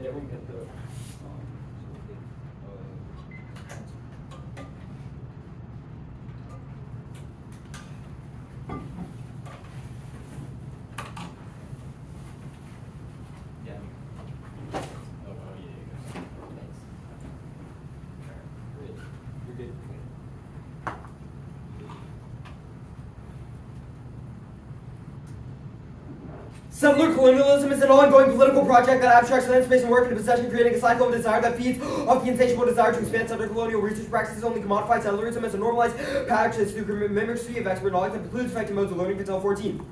did everyone get the Yeah. Oh, yeah. Thanks. Great. You're good. Settler colonialism is an ongoing political project that abstracts land space and work into possession, creating a cycle of desire that feeds off the insatiable desire to expand. Settler colonial research practices only commodified settlerism as a normalized practice through mimicry of expert knowledge that precludes effective modes of learning until 14.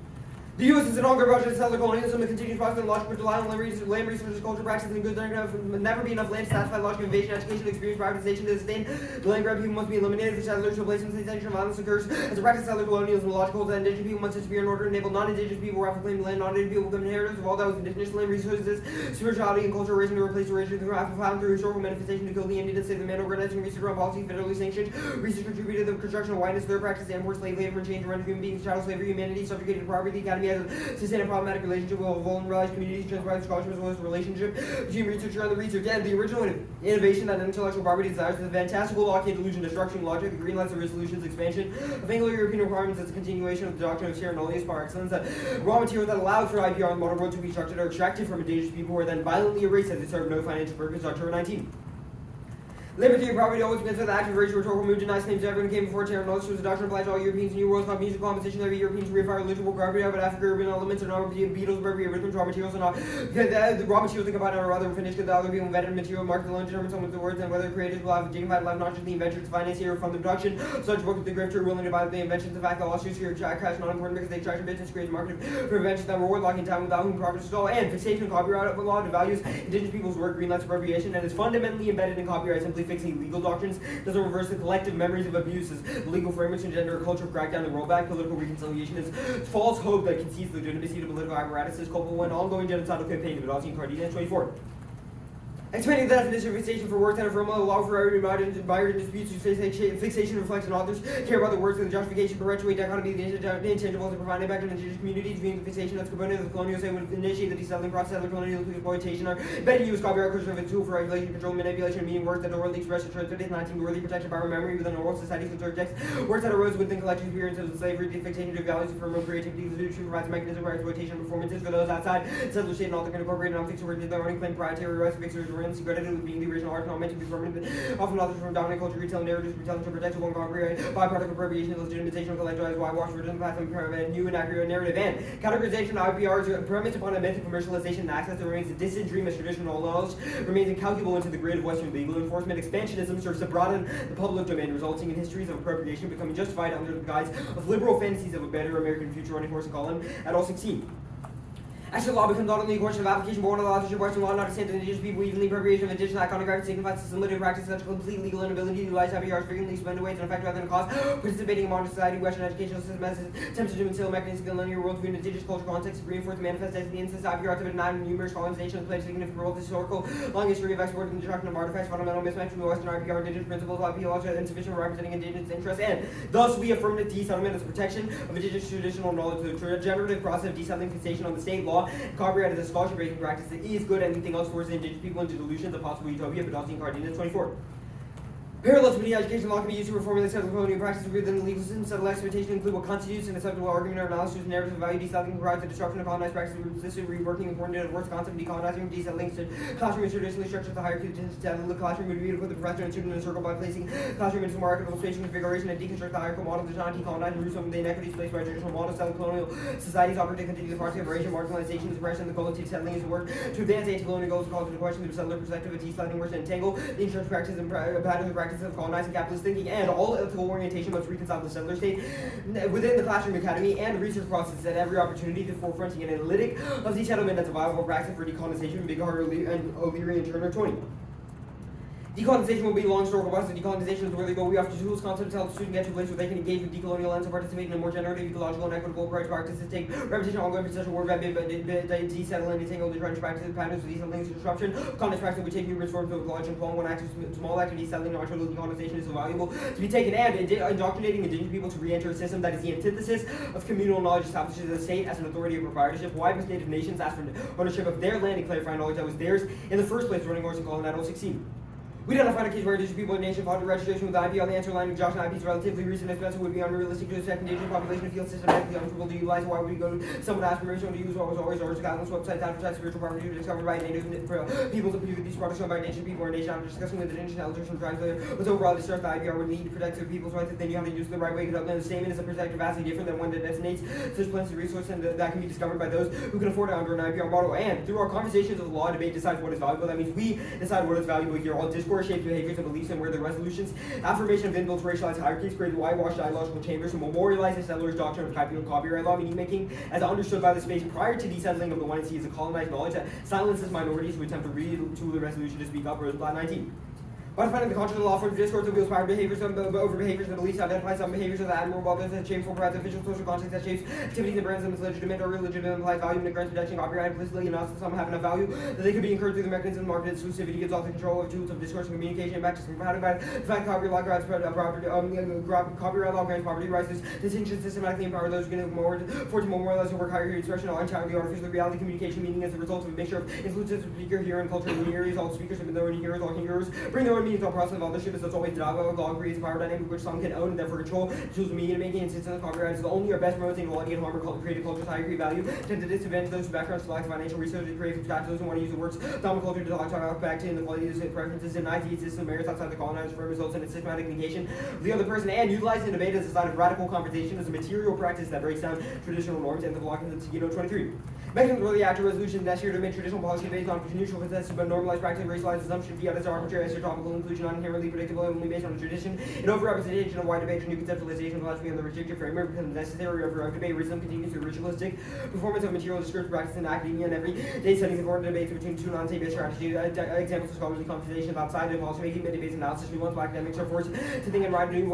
The U.S. is an ongoing project of settler colonialism that continues process and logical rely on land resources, culture, practices, and goods. There can never be enough land to satisfy logical invasion, education, experience, privatization to sustain. The land grab people must be eliminated for settlers to replace them. The extension of violence occurs as a practice of settler colonialism. The logical that indigenous people must disappear in order to enable non-indigenous people who claim land. Non-indigenous people become inheritors of all that was indigenous land resources, spirituality, and culture, raising to replace the racial through historical manifestation to kill the Indian to save the man. Organizing research around policy, federally sanctioned. Research contributed to the construction of whiteness, their practice, and forced slave labor and change around human beings, chattel slavery, humanity, subjugated property. The academy has a sustained problematic relationship with vulnerabilized communities, transparent scholarship, as well as the relationship between researcher and the research. And the original innovation that intellectual property desires is the fantastical Lockean delusion, destruction logic, the green lights of resolutions, expansion of Anglo-European requirements as a continuation of the doctrine of shared knowledge par excellence. That raw materials that allowed for IPR in the modern world to be structured are extracted from indigenous people who are then violently erased as they serve no financial purpose. October 19. Liberty of property always begins with the active racial rhetorical mood, denies claims to everyone came before terror. Knowledge was a doctrine applied to all Europeans. New World Cup music competition. Every Europeans reify religible garbage, but Africa urban elements are not beetles, burberry, rhythms, raw materials are not. The raw materials they combine are rather finished because the other people invented material market alone determines someone's words and whether creators will have a dignified life, not just the inventions, financier, from the production. Such book is the grifter willing to buy the inventions. The fact that lawsuits here crash not important because they attract business, create market for inventions that reward locking time without whom progress is all. And fixation and copyright law devalues indigenous people's work, green lights appropriation, and is fundamentally embedded in copyright, simply fixing legal doctrines. Doesn't reverse the collective memories of abuses. The legal frameworks engender a culture of crackdown and rollback. Political reconciliation is false hope that concedes legitimacy to political apparatuses. Coppell an ongoing genocidal campaign of Desettling Fixation 24. Expanding the definition of fixation for words that are formula, law for every Byron disputes fixation reflects on authors care about the words and the justification, perpetuate dichotomy, the intangibles, and provide impact on indigenous communities, viewing the fixation as a component of the colonial state would initiate the desettling process of the colonial exploitation, or better use copyright culture as a tool for regulation, control, manipulation, of meaning words that orally express the truth, 19 worthy protection by our memory within oral societies with subjects, words that arose within collective experiences of slavery, fixation to values of firm creativity, literature provides a mechanism for exploitation of performances for those outside, settler state and author can incorporate non-fixed words into their own claim proprietary rights, fixers, credited with being the original art, not meant to be permanent. Often authors from dominant culture retell narratives, retelling to protect one copyright, byproduct of appropriation, legitimization of collectivized whitewash, version path and prevent new and accurate narrative, and categorization of IPRs are premised upon a myth of commercialization and access that remains a distant dream as traditional knowledge remains incalculable into the grid of Western legal enforcement. Expansionism serves to broaden the public domain, resulting in histories of appropriation becoming justified under the guise of liberal fantasies of a better American future, running horse and column at all 16. Actual law becomes not only a question of application, but one of the authorship Western law not extend to indigenous people, even the appropriation of indigenous iconography signifies the limited practice such complete legal inability to utilize IPRs frequently spend away to an effect rather than a cause. Participating in modern society, Western educational system has attempted to instill mechanisms in linear worldview in indigenous cultural context to reinforce the manifest as the instance IPRs have denied numerous colonizations play a significant role in the historical long history of export and destruction of artifacts, fundamental mismatch between Western IPR indigenous principles, IPRs are insufficient for representing indigenous interests, and thus we affirm that desettlement as a protection of indigenous traditional knowledge, the generative process of desettling fixation on the state law, copyright as a scholarship-breaking practice that is good at anything else forces indigenous people into delusions of possible utopia, but Desettling Fixation 24. Parallels between education law can be used to reform the settler colonial practices within the legal system. Settler exploitation include what constitutes an acceptable argument or analysis of narrative of value. Desettling provides the disruption of colonized practices, consistent reworking according to the worst concept of decolonizing. Desettling classroom is traditionally structured the hierarchy of the classroom would be to put the professor and student in a circle by placing classroom into more equitable spatial configuration and deconstruct the hierarchical model to not decolonize and root some of the inequities placed by traditional models. Settler colonial societies operate to continue the process of racial marginalization, suppression, the goal of desettling is work to advance anti-colonial goals calls into question the settler perspective of desettling works to entangle the insurance practices and patterns of practices of colonizing capital thinking, and all ethical orientation must reconcile the settler state within the classroom academy and the research process at every opportunity to forefronting an analytic of desettlement as a viable practice for decolonization. Big Heart and O'Leary and Turner 20. Decolonization will be a long historical process. Decolonization is where they go. We offer tools, concepts to help the student get to a place where they can engage with decolonial lens and participate in a more generative, ecological, and equitable approach. Practices take repetition, ongoing procession, word by desettling, detangle, entrenched practices, patterns of desettling, disruption. Context practice we take numerous forms of large and small active, small active desettling, non-total decolonization is so valuable to be taken, and indoctrinating indigenous people to re-enter a system that is the antithesis of communal knowledge establishes the state as an authority of proprietorship. Why must native nations ask for ownership of their land and clarify knowledge that was theirs in the first place? Running wars and calling that will succeed. We don't find a case where indigenous people in the nation fought registration with IP on the answer line of Josh and IP's relatively recent expensive would be unrealistic to expect indigenous population to feel systematically uncomfortable to utilize. Why would we go to someone ask permission to use what was always ours? Catalan's website advertised spiritual property discovered by native peoples of these products shown by indigenous people or nation after discussing with indigenous elders from tribes later was overall distressed that IPR would need to protect their people's rights if they knew how to use it the right way. The statement is a perspective vastly different than one that designates such plenty of resources and that can be discovered by those who can afford it under an IPR model. And through our conversations of the law, debate decides what is valuable. That means we decide what is valuable here. All discourse shapes behaviors and beliefs and where the resolutions, affirmation of inbuilt racialized hierarchies, create whitewashed ideological chambers, and memorialize the settlers' doctrine of copyright law, meaning making as understood by the space prior to desettling of the one and sees a colonized knowledge that silences minorities who attempt to retool the resolution to speak up. Rose Blatt 19. By defining the conscious of the law forms discourse that wheels power behaviors over behaviors that beliefs identify some behaviors as admirable, others as shameful, provides official social context that shapes activities and brands them as legitimate or illegitimate, implies value, and it grants protection, copyright implicitly, and also some have enough value that they could be incurred through the mechanism of market exclusivity, gives all the control of tools of discourse and communication, and practice compounded by the fact copyright law grants copyright law grants property rights, distinctions systematically empower those who can afford to memorialize and work higher here expression, entirely artificial reality communication, meaning as a result of a mixture of influences of speaker, hearer, and culture, and the areas, all speakers have been their own hearers, all hearers bring their own meanings, all process of authorship is as always dialogue, law creates a power dynamic which some can own and therefore control. Tools of media making and systems of copyright is the only or best promoting quality and harm or creative culture's high degree value. Tend to disadvantage those whose backgrounds lack financial resources, creative capacity, those who want to use the works dominant culture to talk back to inequality, preferences, and IT system merits outside the colonized firm results in a systematic negation of the other person, and utilizing debate as a sign of radical confrontation as a material practice that breaks down traditional norms and the block of the Seguino 23. Mechanisms really after resolution necessary to make traditional policy based on neutral consensus but normalized practice racialized assumption fiat as arbitrary as topical inclusion not inherently predictable only based on a tradition. An overrepresentation of wide debate and new conceptualization of philosophy on the restrictive framework becomes necessary over debate. Wisdom continues through ritualistic performance of material descriptive practice in academia and everyday settings important debates between two non-state-based strategies. Examples of scholarly conversations outside of policymaking, debates, analysis, nuance by academics are forced to think and write new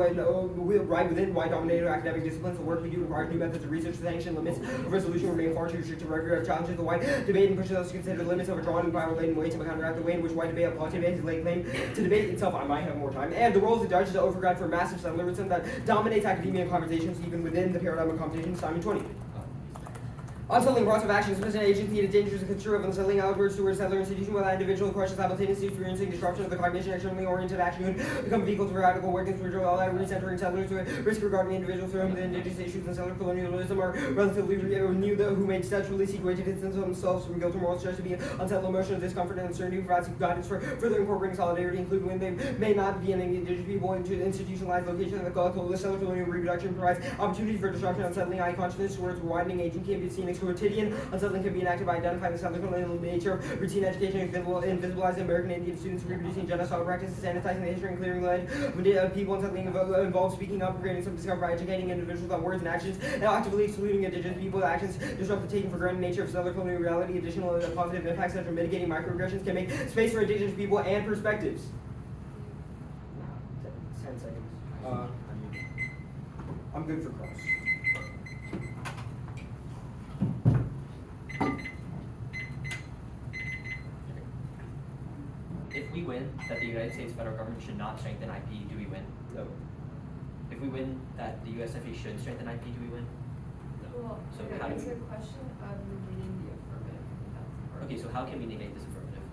right within wide-dominated academic disciplines. The work we do requires new methods of research. The sanction limits of resolution remain far too restrictive. Regular challenges the white debate and pushes us to consider the limits of a drawn and power-laden way to counteract the way in which white debate applies to debate lay claim to debate itself. I might have more time. And the role of the judge is to override for massive settlerism that dominates academia and conversations even within the paradigm of competition. Simon 20. Unsettling process of action is an agency that dangers and construe of unsettling outwards towards settler institution where that individual questions simultaneously experiencing disruption of the cognition externally oriented action could become vehicles for radical work and spiritual recentering settlers to risk regarding individuals for whom the indigenous issues and settler colonialism are relatively new who may steadfastly seek way to distance themselves from guilt or moral stress to be unsettled emotion of discomfort and uncertainty provides guidance for further incorporating solidarity including when they may not be an indigenous people into the institutionalized location of the settler colonial reproduction provides opportunity for disruption unsettling eye consciousness towards widening aging can be seen quotidian. Unsettling can be enacted by identifying the settler colonial nature of routine education, invisibilizing American Indian students, reproducing genocidal practices, sanitizing the history and clearing the land of people. Unsettling involves speaking up, creating some discovery by educating individuals on words and actions, and actively excluding indigenous people. Actions disrupt the taking for granted nature of settler colonial reality. Additional positive impacts such as mitigating microaggressions can make space for indigenous people and perspectives. 10 seconds. I'm good for cross. If we win that the United States federal government should not strengthen IP, do we win? No. If we win that the USFA should strengthen IP, do we win? No. Well, So okay, how do it's we? a question of negating the affirmative. That's the part. Okay, so how can we negate this affirmative?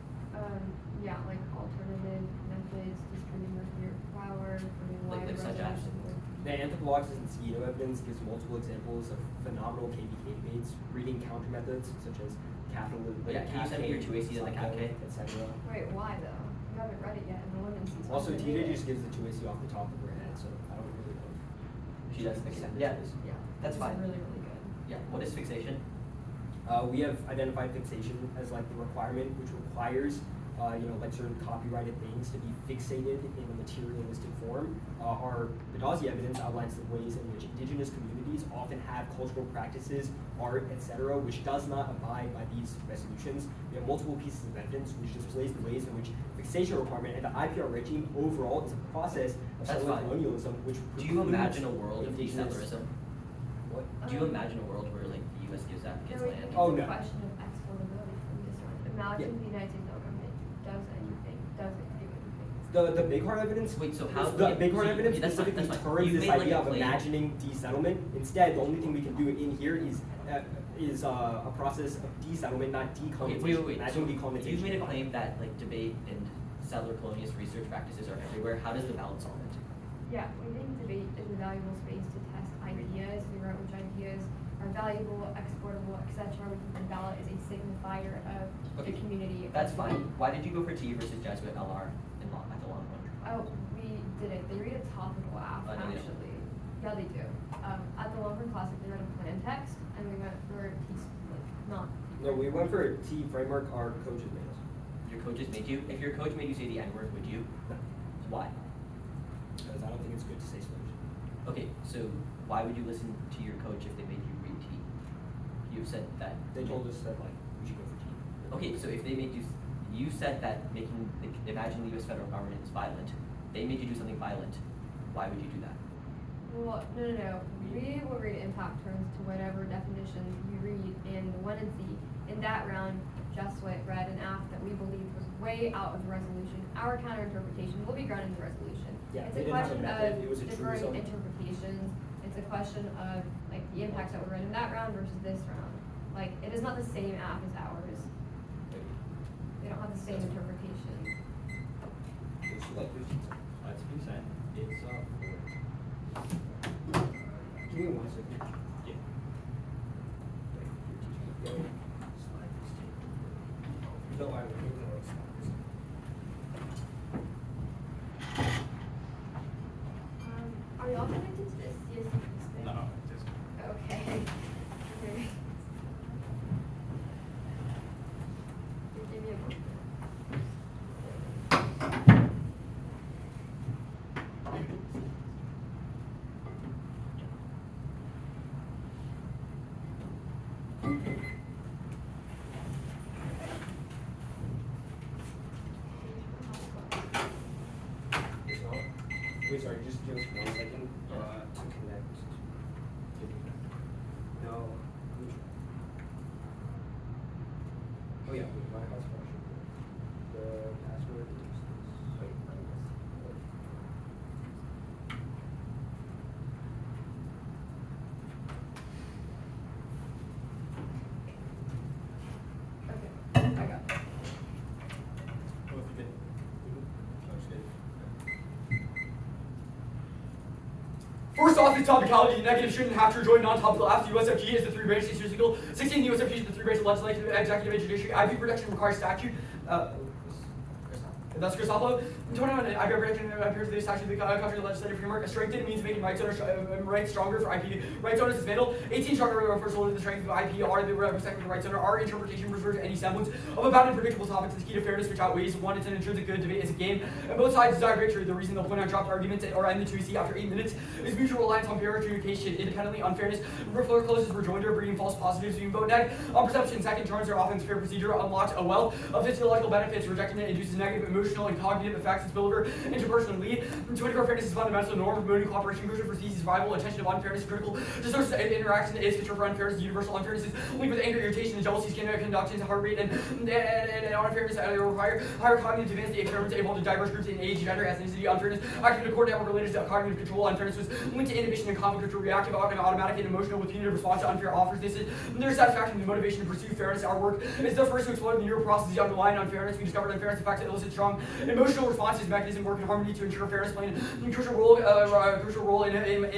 Yeah, like alternative methods, distributing your power, putting Like wide such as? resolution. The anthropologists and Seguino evidence gives multiple examples of phenomenal KVK debates, reading counter methods such as capitalism, Yeah, can you send me your 2AC on the CAPK? etc. Wait, why though? You haven't read it yet, and no one can see. Also, TJ just gives the 2AC off the top of her head, so I don't really know. She does. Okay. Send Yeah. it to us. Yeah, That's this fine. is really, really good. Yeah. What is fixation? We have identified fixation as like the requirement which requires like certain copyrighted things to be fixated in a materialistic form. Our Badazi evidence outlines the ways in which indigenous communities societies often have cultural practices, art, etc., which does not abide by these resolutions. We have multiple pieces of evidence which displays the ways in which fixation requirement and the IPR regime overall is a process of That's settler fine. colonialism, which Do you precludes imagine a world of indigenous- desettlerism? What? Do you imagine a world where like the U.S. gives applicants No, land? Oh, it's no. a question of exportability from this one. Imagine the United States government does anything, doesn't do anything. The big hard evidence. Wait, so how? The okay, big hard so evidence that's fine, specifically that's fine. turns You this made, like, idea a of claim. imagining desettlement. Instead, the only thing we can do in here is a process of desettlement, not Okay, decolonization. wait. Imagine So decolonization. you've made a claim that like debate and settler colonialist research practices are everywhere. How does the ballot solve it? Yeah, we think debate is a valuable space to test ideas, figure out which ideas are valuable, exportable, etc. We think the ballot is a signifier of Okay, the community. That's fine. Why did you go for T versus Jesuit LR in law at the long run? Oh, we didn't. They read a topical app, Oh, no, they don't. actually. Yeah, they do. At the Long Run Classic, they read a plan text, and we went for T, like, not. No, we went for T framework. Our coaches made us. Your coaches made you. If your coach made you say the N word, would you? Why? Because I don't think it's good to say solution. Okay, so why would you listen to your coach if they made you read T? You said that. They told us that like we should go for T. Okay, so if they made you, you said that imagining the U.S. federal government is violent. They made you do something violent. Why would you do that? Well, no. We will read impact terms to whatever definition you read in the 1 and C. In that round, Jesuit read an app that we believed was way out of the resolution. Our counter interpretation will be grounded in the resolution. Yeah, It's they a didn't have a question method. of It was a differing truism. interpretations. It's a question of like the impacts that were read in that round versus this round. Like it is not the same app as ours. They don't have the same interpretation. Like 15 seconds. That's been said. It's Give me 1 second. yeah. No, I don't know. Are y'all connected to this CSC thing? No, just Okay. Okay. Give me a moment. Wait, sorry, just give us 1 second to connect. No. Oh yeah, wait, my hotspot should work. The password is wait. Okay, I got it. oh, if you did. Looks good. First off, is topicality. The negative shouldn't have to join non-topical apps. The USFG is the three-branch statistical. 16, the USFG is the three-branch legislative, executive, and judiciary. IP protection requires statute. That's Christopoulos. 21, IP protection appears to the statute of the country legislative framework. A strengthened means making rights owners rights stronger for IP rights owners is vital. 18, stronger refers to the strength of IP are the respect of the rights owner. Our interpretation refers to any semblance of about unpredictable topics. The key to fairness, which outweighs one, it's an intrinsic good. Debate is a game, and both sides desire victory. The reason they'll point out dropped arguments or end the 2C after 8 minutes is mutual reliance on fair communication. Independently, unfairness forecloses rejoinder, breeding false positives. You vote neg on perception. Second, turns their offense fair procedure unlocks a wealth of physiological benefits. Rejecting it induces negative emotional and cognitive effects. Its builder interpersonal lead. 24, fairness is fundamental norm. Promoting cooperation, crucial for species survival. Attention to unfairness is critical. The source of interaction is control for unfairness. Universal unfairness is linked with anger, irritation, and jealousy, skin conductions, heart rate, and unfairness require higher cognitive advanced experiments able to diverse groups in age, gender, ethnicity. Unfairness active to core network related to cognitive control. Unfairness was linked to inhibition and conflict, which were reactive, automatic, and emotional with punitive response to unfair offers. This is their satisfaction and motivation to pursue fairness. Our work is the first to explore the neural processes underlying unfairness. We discovered unfairness affects elicit strong emotional responses. Mechanism work in harmony to ensure fairness, playing a crucial role in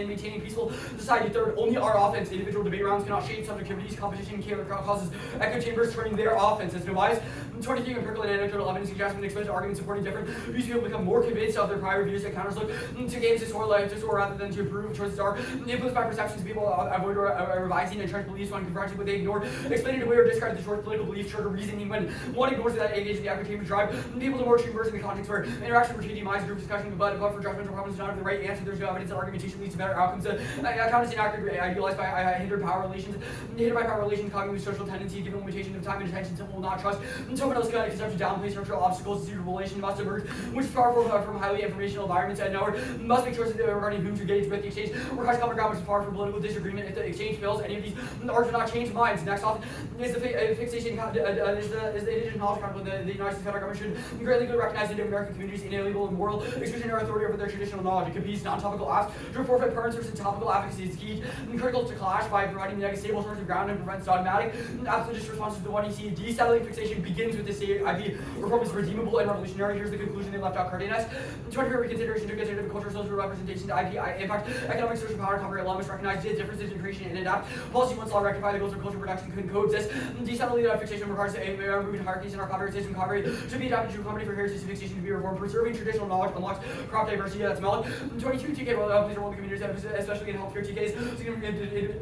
maintaining peaceful society. Third, only our offense. Individual debate rounds cannot shape subjectivities. Competition causes echo chambers, turning their offense as devised. 23, empirical and anecdotal evidence suggests when exposed to arguments supporting different views, people become more convinced of their prior views. And counters look to gain disorder rather than to improve. Choices are influenced by perceptions. People avoid revising entrenched beliefs when confronted with they ignore. Explaining away or discard the short political belief, trigger reasoning when one ignores that engage in the echo chamber drive people to more extreme versions in the context where interaction with minds, group discussion, but for judgmental problems not have the right answer. There's no evidence that argumentation leads to better outcomes. Account is inaccurate, idealized by hindered by power relations, cognitive social tendencies, given limitation of time and attention, simple will not trust. And someone else can attempt to downplay structural obstacles to suitable relation must emerge, which is far from highly informational environments and nowhere must make choices regarding whom to engage with the exchange. Requires common ground, which is far from political disagreement. If the exchange fails, any of these do not change minds. Next off is the fixation is the indigenous knowledge concept the United States federal government should greatly recognize the American communities' inalienable and moral exclusionary authority over their traditional knowledge. It competes non-topical acts to forfeit parents versus topical advocacy is key and critical to clash by providing the stable source of ground and prevents dogmatic and absolutist responses to the one you see. Desettling fixation begins with the state IV reform is redeemable and revolutionary. Here's the conclusion they left out Cardenas. 20 reconsideration to consider the cultural social representation to IP impact economic social power copyright law must recognize the differences in creation and adapt. Policy once law rectify the goals of cultural production can coexist. Desettling fixation requires a movement hierarchies in our copyright system. Copyright should be adapted to accommodate for heritage fixation to be reformed. Preserving traditional knowledge unlocks crop diversity. That's Melon. 22 TK plays a role in the communities, especially in healthcare TKs.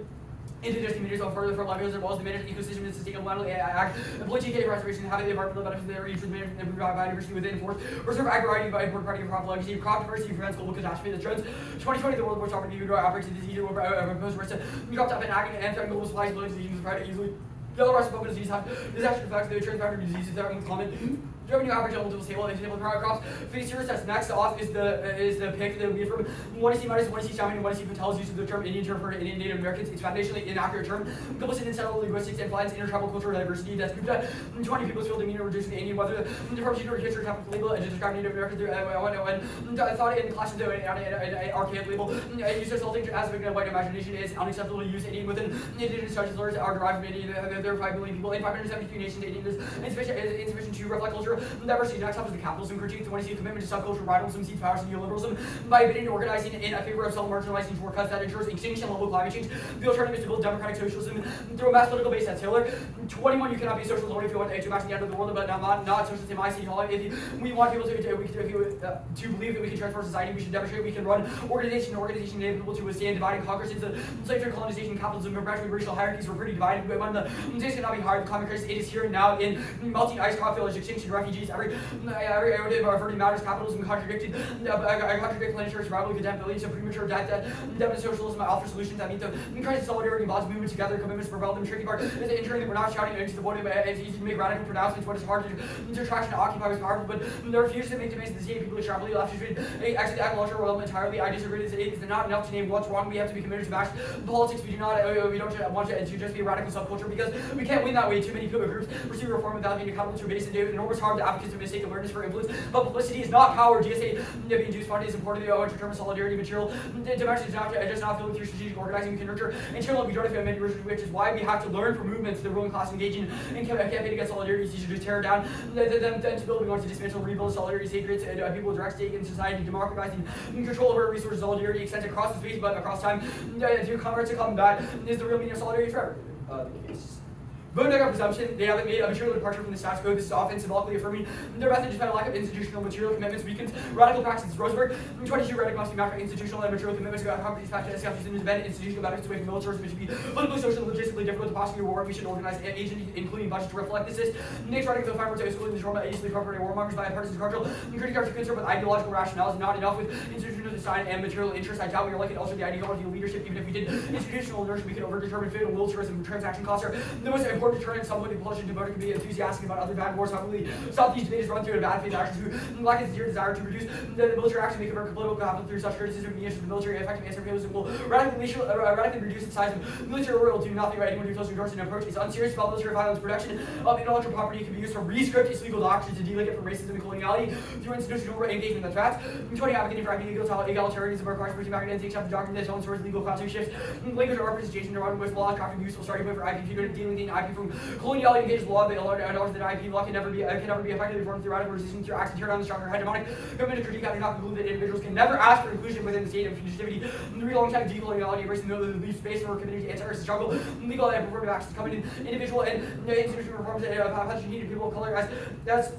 Indigenous communities are further for livelihoods as well as the managed ecosystem and sustainable act. Employ TK preservation, having the environmental benefits that are used to improve biodiversity within forest. Preserve agri-variety by important party of crop legacy. Crop diversity prevents global catastrophe. The trends. 2020, the world war sovereignty outbreaks of disease over proposed risks. Cropped up in ag and threaten global supplies, ability to use pride easily. Yellow rice and disease have disaster effects. The transboundary diseases that are most common. Revenue average level stable crops. Face serious test. Next off is the pick that we get from 1C minus 1C Salmon and 1C Patel's use of the term Indian term for Indian Native Americans. It's foundationally inaccurate term. Complicit in settler linguistics and finds intertribal cultural diversity. That's Gupta. 20 people's field demeanor reducing the Indian weather. The term gender history topic label and to describe Native Americans. When thought in class into an archaic label. Use insulting as a white imagination is unacceptable to use Indian within indigenous studies are derived from Indian. There are 5 million people in 573 nations. Indian is insufficient to reflect culture. Diversity. Next up is the capitalism critique. 20 see commitment to subcultural radicalism, seeds powers, and neoliberalism by bidding and organizing in favor of self-marginalizing shortcuts that ensures extinction level climate change. The alternative is to build democratic socialism through a mass political base. That's Taylor. 21. You cannot be a socialist only if you want to match the end of the world, but not socialist in my city hall. If we want people to believe that we can transform society, we should demonstrate we can run organization able to withstand divide and conquer. Since the slavery, colonization, capitalism, and gradually racial hierarchies were pretty divided. But when the days cannot be hard, the climate crisis it is here and now in melting ice, crop failures, extinction, refugees. Every averting matters, capitalism contradict planetary survival, condemn billions of premature death, debt socialism, alpha solutions that meet the crisis, solidarity, bonds, movement together, commitments to propel them. Tricky part is ensuring that we're not shouting into the void. It's easy to make radical pronouncements when it's hard to attraction to occupy is powerful, but they refuse to make demands that the same people sharply left to actually the agricultural realm entirely. I disagree. It's not enough to name what's wrong. We have to be committed to match politics. We don't want to just be a radical subculture because we can't win that way. Too many people groups pursue reform without being accountable to a base and do enormous harm to advocates of mistake awareness for influence. But publicity is not power. GSA being induced funding is important. The determined solidarity material. Dimension is not filled through strategic organizing. We can nurture internal majority which is why we have to learn from movements. The ruling class engaging in campaign against solidarity. You should just tear down. Then to build, we want to dismantle, rebuild solidarity, sacred people with direct stake in society, democratizing control over resources. Solidarity extends across the space, but across time. To comrades to combat is the real meaning of solidarity forever. Vote negative presumption, they haven't made a material departure from the status quo. This is often symbolically affirming their method despite a lack of institutional material commitments weakens radical practices. Rosenberg, 22 radical must be mapped institutional and material commitments to companies fact to establish independent institutional methods away from militarism, which should be politically, socially, logistically difficult to possibly war. We should organize agencies, including budget, to reflect this. Next radical the fiber to exclude the trauma agency property warmongers by partisan cultural and critical are concerned with ideological rationales, not enough with institutional design and material interests. I doubt we are likely to alter the ideology of leadership. Even if we did institutional inertia, we could overdetermine fatal militarism and transaction costs are the most important deterrent. Someone impulsion to vote can be enthusiastic about other bad wars. How really stop these debates run through a bad faith actions who lack a sincere desire to reduce the military action, make American political capital through such criticism of the issues of the military. Effective answer fails will radically reduce the size of military world. Do nothing right. Anyone who feels endorses an approach is unserious about military violence. Production of intellectual property can be used to rescript its legal doctrines to delink it from racism and coloniality through institutional engagement. That's facts. 20 advocating for egalitarianism requires pushing back against the accepted doctrine that owns legal class shifts. Language or representation around with law crafting useful starting point for IP dealing with IP from coloniality engaged law. They acknowledge that IP law can never be effectively reformed through radical resistance through acts to tear down the stronger hegemonic government to critique and not conclude that individuals can never ask for inclusion within the state of fugitivity. The real long-time decoloniality embracing the belief space and we're committed to anti-racist struggle. Legal and performative actions coming in individual and institutional reforms that have needed people of color as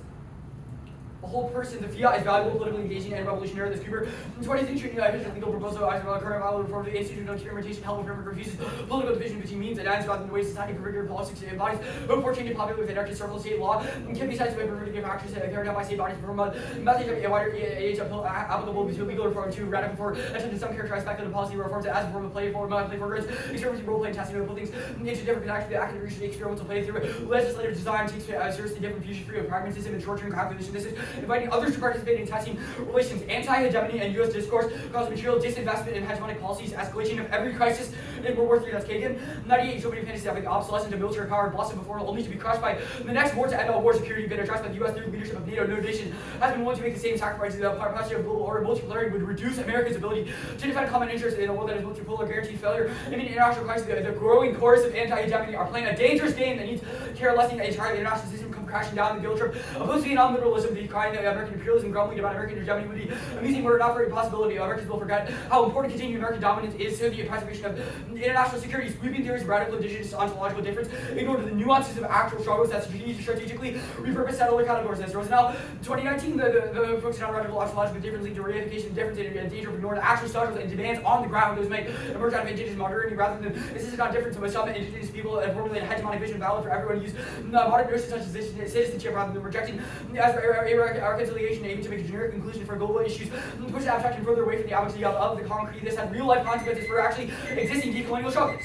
a whole person. The fiat is valuable, politically engaging, and revolutionary. The Cooper 23 treaty legal proposal as well current value reform to the institutional experimentation, help framework refuses political division between means and ends rather than the ways society particular politics and bodies. Hope for change in popular with anarchist circle state law can be cited by primitive actors carried out by state bodies from a method of a wider age applicable to legal reform to radical for attempting some characterized speculative policy reforms as a form of play for goods, experimenting role playing testing to put things into different connections. The academic research experimental play through legislative design takes seriously different fusion free of pragmatism and short-term calculation. This is inviting others to participate in testing relations, anti-hegemony and U.S. discourse, cause material disinvestment in hegemonic policies, escalation of every crisis in World War III. That's Kagan. 98 so many fantasy having obsolescence of military power blossom before only to be crushed by the next war to end all war. Security been addressed by the U.S. through leadership of NATO. No nation has been willing to make the same sacrifices. The capacity of global order multipolarity would reduce America's ability to defend common interests in a world that is multipolar, guaranteed failure. In an international crisis, the growing chorus of anti-hegemony are playing a dangerous game that needs carelessing the entire international system come crashing down. The guilt trip opposed to Vietnam liberalism, the crying American imperialism, grumbling about American hegemony would be amusing word not for a possibility. Americans will forget how important continuing American dominance is to the preservation of international security. Sweeping theories of radical indigenous ontological difference ignore the nuances of actual struggles that strategically repurpose settler categories. As Rosenau, 2019, the focus on radical ontological difference lead to reification of difference and danger of ignoring the actual struggles and demands on the ground. Those may emerge out of indigenous modernity rather than this is not different to some indigenous people and formulate a hegemonic vision valid for everyone to use modern notions such as citizenship rather than rejecting as our reconciliation aiming to make a generic conclusion for global issues, push the abstraction further away from the advocacy of the concrete. This had real life consequences for actually existing decolonial struggles.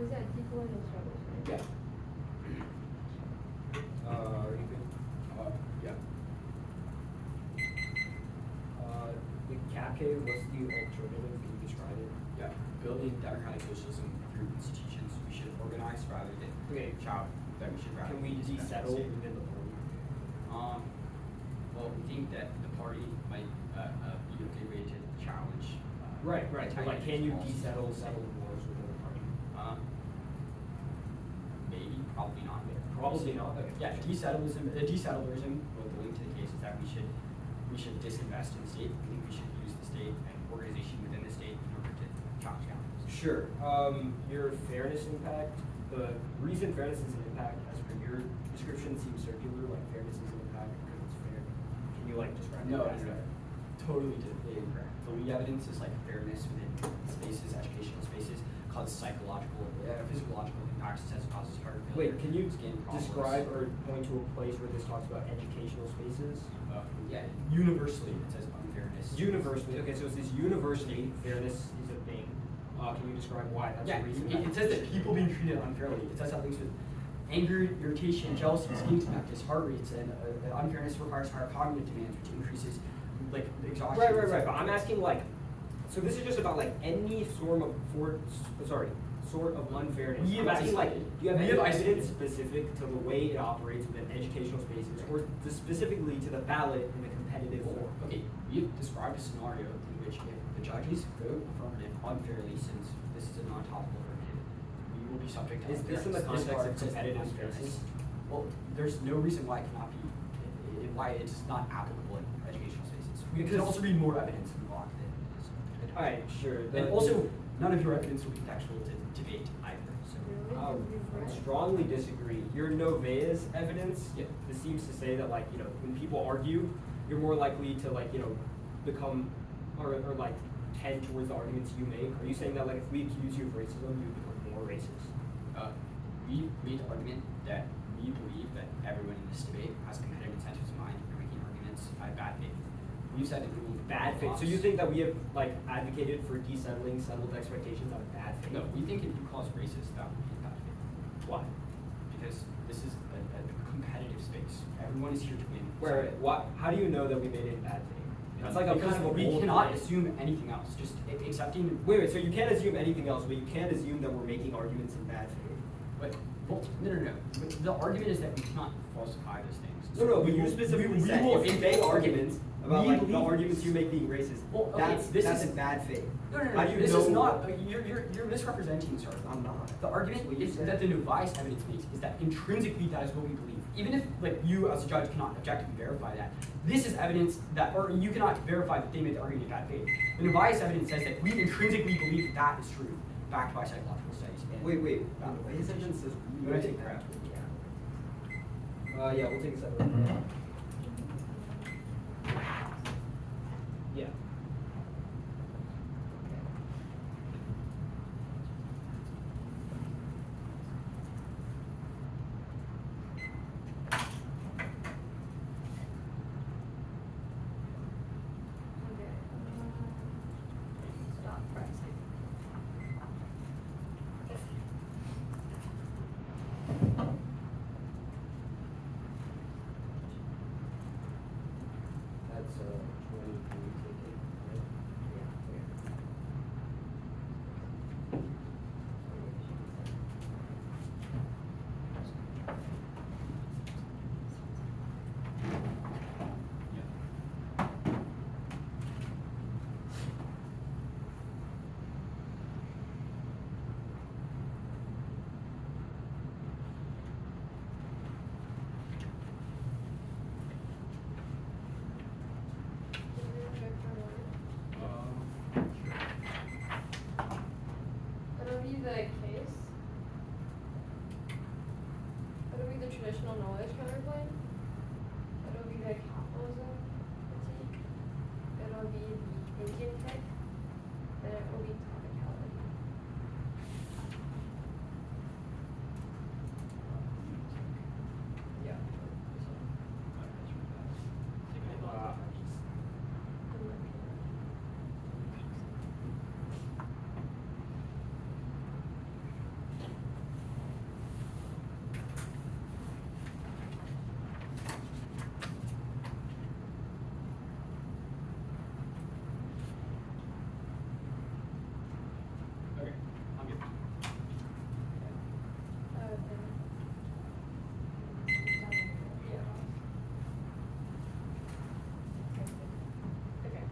Is that decolonial struggles, right? Yeah. Are you good? Yeah. The CAPK, what's the alternative? Can you describe it? Yeah, building democratic socialism through institutions. We should organize rather than Okay. shout. That we should rather Can we than desettle state. within the party? Well, we think that the party might be a good way to challenge. Right. But like, can you policies. settle wars within the party? Maybe, probably not. Probably not. Okay. Yeah, desettlerism will link to the case is that we should disinvest in the state. We think we should use the state and organization within the state in order to challenge capitalism. Sure. Your fairness impact. The reason fairness is an impact, as per your description, seems circular. Like fairness is an impact because it's fair. Can you like describe No, it as that? totally incorrect. The lead evidence is like fairness within spaces, educational spaces, causes psychological, physiological impacts, such as causes heart failure. Wait, can you skin problems. describe or point to a place where this talks about educational spaces? Yeah, universally it says unfairness. Universally. Okay, so it says universally fairness is a thing. Can you describe why that's Yeah, the reason? it says that people being treated unfairly. It says how things with anger, irritation, jealousy, skin connectors, heart rates, and unfairness requires higher cognitive demands, which increases like exhaustion. Right. But I'm asking like, so this is just about like any sort of sort of unfairness. We I'm have asking like, do you have we any have evidence specific to the way it operates within educational spaces, or specifically to the ballot in the competitive form? Okay, we have described a scenario in which if the judges vote affirmative unfairly, since this is a non-topical affirmative, we will be subject to Is this in the unfairness. context of This part says competitive unfairness. spaces? Well, there's no reason why it cannot be, why it's not applicable in educational spaces. We can also read more evidence in the block that it is. Alright, sure. And also, none of your evidence will be contextual to debate either, so. Really? I You've read it? strongly disagree. Your Novaeus evidence, Yeah. this seems to say that like, you know, when people argue, you're more likely to like, you know, become or like tend towards the arguments you make. Are you saying that like if we accuse you of racism, you become more racist? We made the argument that we believe that everyone in this debate has competitive incentives in mind and are making arguments out of bad faith. We've said that we will Bad faith. So you think that we have like advocated for desettling settled expectations out of bad faith? No, we think if you call us racist, that would be bad faith. Why? Because this is a competitive space. Everyone is here to win. Where? What? How do you know that we made it in bad faith? That's like a because kind of a we bold cannot claim. assume anything else. Just accepting. Wait. So you can't assume anything else, but you can't assume that we're making arguments in bad faith. But well, no. But the argument is that we cannot falsify those things. No, but We you will- specifically we said will- if you make arguments about we like the believe- arguments you make being racist, Well, okay, this that's is- in bad faith. No. How do you This know? is not. You're misrepresenting, sir. I'm not. The argument What you is said. that the Novaeus evidence makes is that intrinsically that is what we believe. Even if like you as a judge cannot objectively verify that, this is evidence that, or you cannot verify that they made the argument in bad faith. The Novaeus evidence says that we intrinsically believe that is true, backed by psychological studies. And Wait. His evidence says You wanna take crap? Yeah, we'll take a separate. Yeah. Okay. Stop pressing. That's 20 ticket, right? Yeah. It'll be the case. It'll be the traditional knowledge counterplane. It'll be the capitalism critique. It'll be the Indian tech. Then it will be topicality. Yeah. Okay, I'm good. Okay.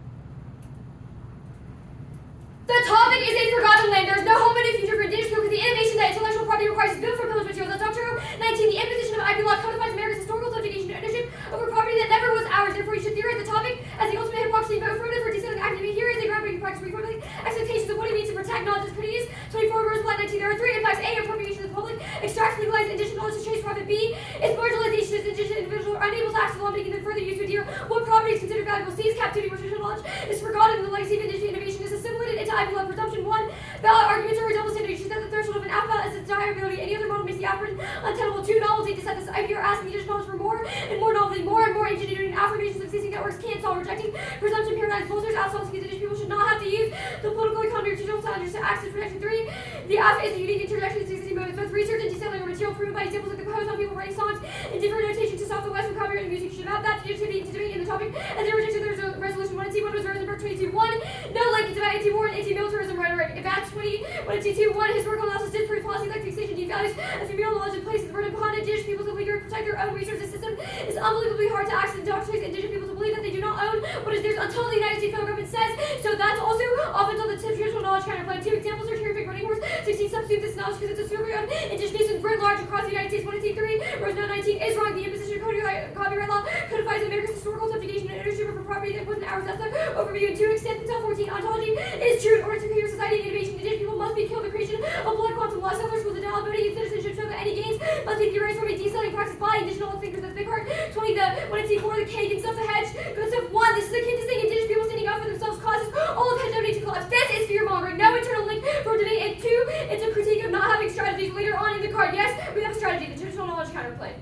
The topic is a forgotten land. There is no home in the future for indigenous people because the innovation that intellectual property requires is built for pillage material. That's Doctrine 19. The imposition of IP law codifies America's historical subjugation to ownership over property that never was ours. Therefore, you should theorize the topic as the ultimate hypocrisy and vote affirmative for desettling academia. Here is a groundbreaking practice reformulating expectations of what it means to protect knowledge as critiques. 24 verse 19. There are three impacts. A, appropriation of the public. Extract, legalize indigenous knowledge to chase profit. B, its marginalization as indigenous individuals are unable to access the law, making them further use to adhere what property is considered valuable. C, captivity where traditional knowledge is forgotten and the legacy of indigenous innovation is assimilated into IP law. Presumption 1, valid arguments are a double standard. You should set the threshold of an alpha as its desirability. Any other model makes the average untenable. 2, novelty. To set this IP or asking indigenous knowledge for more and more novelty. More and more ingenuity and affirmations of existing networks can't solve. Rejecting presumption paradigms. Bolsters outsourcing indigenous people should not have to use the political economy or traditional challenges to access protection. 3, the alpha is a unique interjection to existing modes. Both research and desettling are material proven by examples like the poems on people writing songs in different notations to stop the West from copyright and music. You should have that fugitivity to debate in the topic as they rejected the resolution 1 and C1 was Rosenberg 22. 1, no link to anti-war and anti-militarism rhetoric. Advance 20, 1 and C2. 1, historical analysis disproves policy like fixation devalues and female knowledge and places the burden upon indigenous peoples to leader protect their own resources system is unbelievably hard to access and indoctrinate indigenous people to believe that they do not own what is theirs until the United States federal government says so. That's also offense on the traditional knowledge counterplan. 2 examples are terrific running horse. 16 substitute this knowledge because it's a survey of indigenous nations writ large across the United States. 1 and C3, Rose 19 is wrong. The imposition of copyright law codifies America's historical subjugation and ownership of property that wasn't ours. That's the overview. 2, extent until 14 ontology is true. In order to create a society of innovation, indigenous people must be killed. The creation of blood quantum law, settlers schools, and voting and citizenship show that any gains must be theorized from a desettling practice by indigenous thinkers. That's big heart. 20, the 1 and C4, the Kagan stuff, the hedge. Good stuff. 1, this is akin to saying indigenous people standing up for themselves causes all of hegemony to collapse. This is fear mongering. No internal link for debate. And 2, it's a critique of not having strategies later on in the card. Yes, we have a strategy, the traditional knowledge counterplay.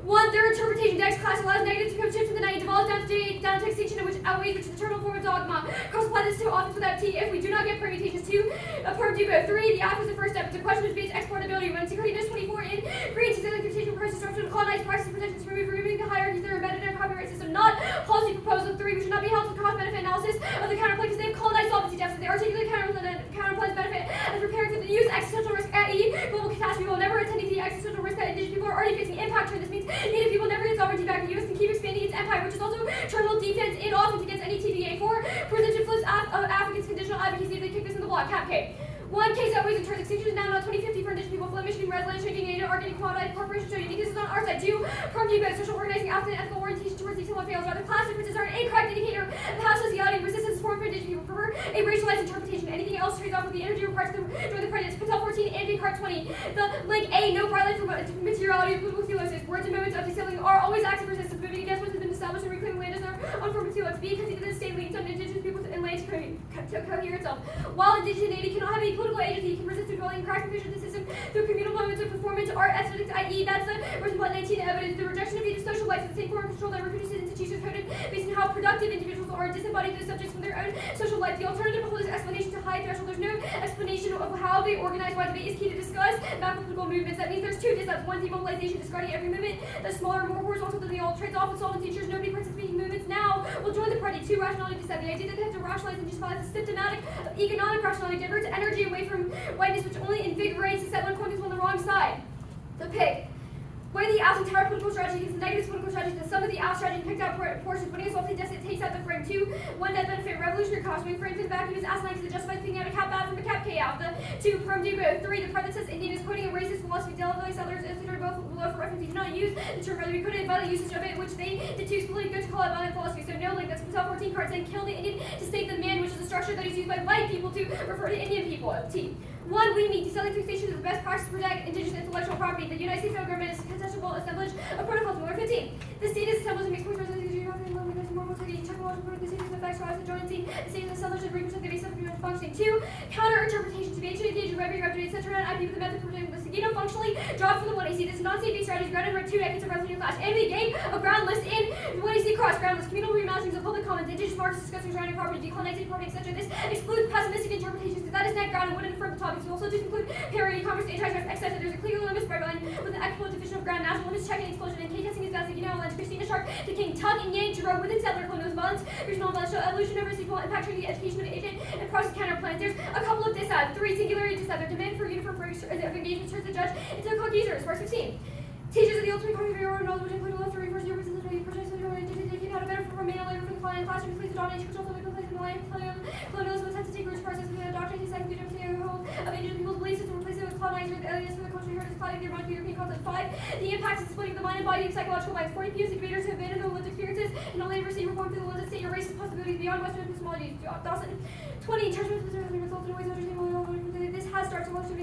1, their interpretation dex class allows negative to come shift to the night, devolves down to extinction, which outweighs which is the terminal form of dogma. Cross apply this to office without T if we do not get permutations. 2, a perm do both. 3, the app is the first step. It's a question of space exportability. When security does 24 in green, desettling fixation requires disruption of colonized practices, protections, removing the hierarchies that are embedded in our copyright system, not policy proposal. 3, we should not be held to the cost benefit analysis of the counterplay because they have colonized solvency deficits. They articulate counterplay's benefit and preparing for the use existential risk at E. Global catastrophe will never attend to the existential risk that indigenous people are already facing. Impact turn. This means native people never get sovereignty back. The U.S. can keep expanding its empire, which is also terminal defense in offense against any TVA. 4, presidential flips Africans' conditional advocacy if they kick this in the block. Cap K. 1, case outweighs and turns extinction is now not 2050 for indigenous people. Flemish, red land, shrinking, native, organic, commoditized corporations show uniqueness is on our side. 2, perm debate, social organizing, after and ethical orientation towards these fails. Rather, class differences are an incorrect indicator of how sociality and resistance is formed for indigenous people. Prefer a racialized interpretation. Anything else trades off with the energy required to join the prejudice. Patel 14, Part 20. No violence from materiality of political theolosis. Words and moments of desettling are always active resistance, moving against what has been established and reclaiming land as their own form of theology. B, because even the state leads some indigenous peoples and land to cohere itself. While indigeneity cannot have any political agency, it can resist dwelling in crack and vision of the system through communal moments of performance, art, aesthetics, i.e. that's the Rosenblatt 19 evidence. The rejection of each social life is the same form of control that reproduces institutions coded based on how productive individuals are, disembodied those subjects from their own social life. The alternative holds explanation to high threshold. There's no explanation of how they organize why debate is key to discuss macro political movements. That means there's two disapps. One, demobilization, discarding every movement that's smaller, more horizontal than the old, trades off with solvency, ensures nobody participating in movements now will join the party. Two, rationality dissent. The idea that they have to rationalize and justify is symptomatic of economic rationality, diverts energy away from whiteness, which only invigorates the settler context on the wrong side. The pig. When the Al's entire political strategy is the negative political strategy, the sum of the Al strategy picked out portions, winning a salty desk, it takes out the frame. Two, one that benefit revolutionary costuming, frames in the vacuum is asinine because it justifies picking out a cap out from a cap K out. The two, perm do both. Three, the part that says Indian is quoting a racist philosophy, Desettling settlers, etc. both below for reference. You do not use the term rather be quoted violent usage of it, which they did too politically good to call it violent philosophy. So no link, that's Coppell 14 cards, and kill the Indian to state the man, which is a structure that is used by white people to refer to Indian people. T. One, we meet Desettling Fixation is the best practice to protect indigenous intellectual property. The United States federal government is contestable assemblage of protocols. 15. The state is assembled and makes points technological the state is effects rise and joinancy. The state is assembled and represent the base of human functioning. 2. Counter interpretation to be ancient engaged in regular updated etc. and IP with the method protecting the Seguino functionally dropped for the 1AC. This is non-state-based strategy grounded around 2 decades of revolutionary clash. And we gain a ground list in 1AC cross ground list communal reimaginings of public commons, indigenous markets discussing surrounding property, decolonizing property, etc. This excludes pessimistic interpretations because that is net ground and wouldn't affirm the topics. We also include parity, commerce, antitrust, etc. There's a clear limit spread line with an equitable division of ground, national limits checking explosion, and K-testing is that's lens, Christina Sharp, to King Tug and Yang to grow within settler colonial violence, regional violence, evolution over equal impact training, education of agent, and process counter plans. There's a couple of disad. 3. Singularity disad. Their demand for uniform breaks of engagement turns the judge into a coquezer. Verse 15. Teachers of the ultimate cognitive error knowledge which include left to reverse your business and projects of your identity, how to better for male labor for the client classroom, please dominate control for the place in the life, colonialism has to take rich process of the doctrine, his second to hold of indigenous people's beliefs system, replace it with colonizers, aliens from the culture, heritage, clouding their mind to European concept. 5. The impacts of splitting the mind and body of psychological minds. 40 POC debaters who abandoned their lived experiences and only ever see reform through the lens of state or racist possibilities beyond Western epistemology. Dawson. 20. Judgment results in ways understanding this has started to launch the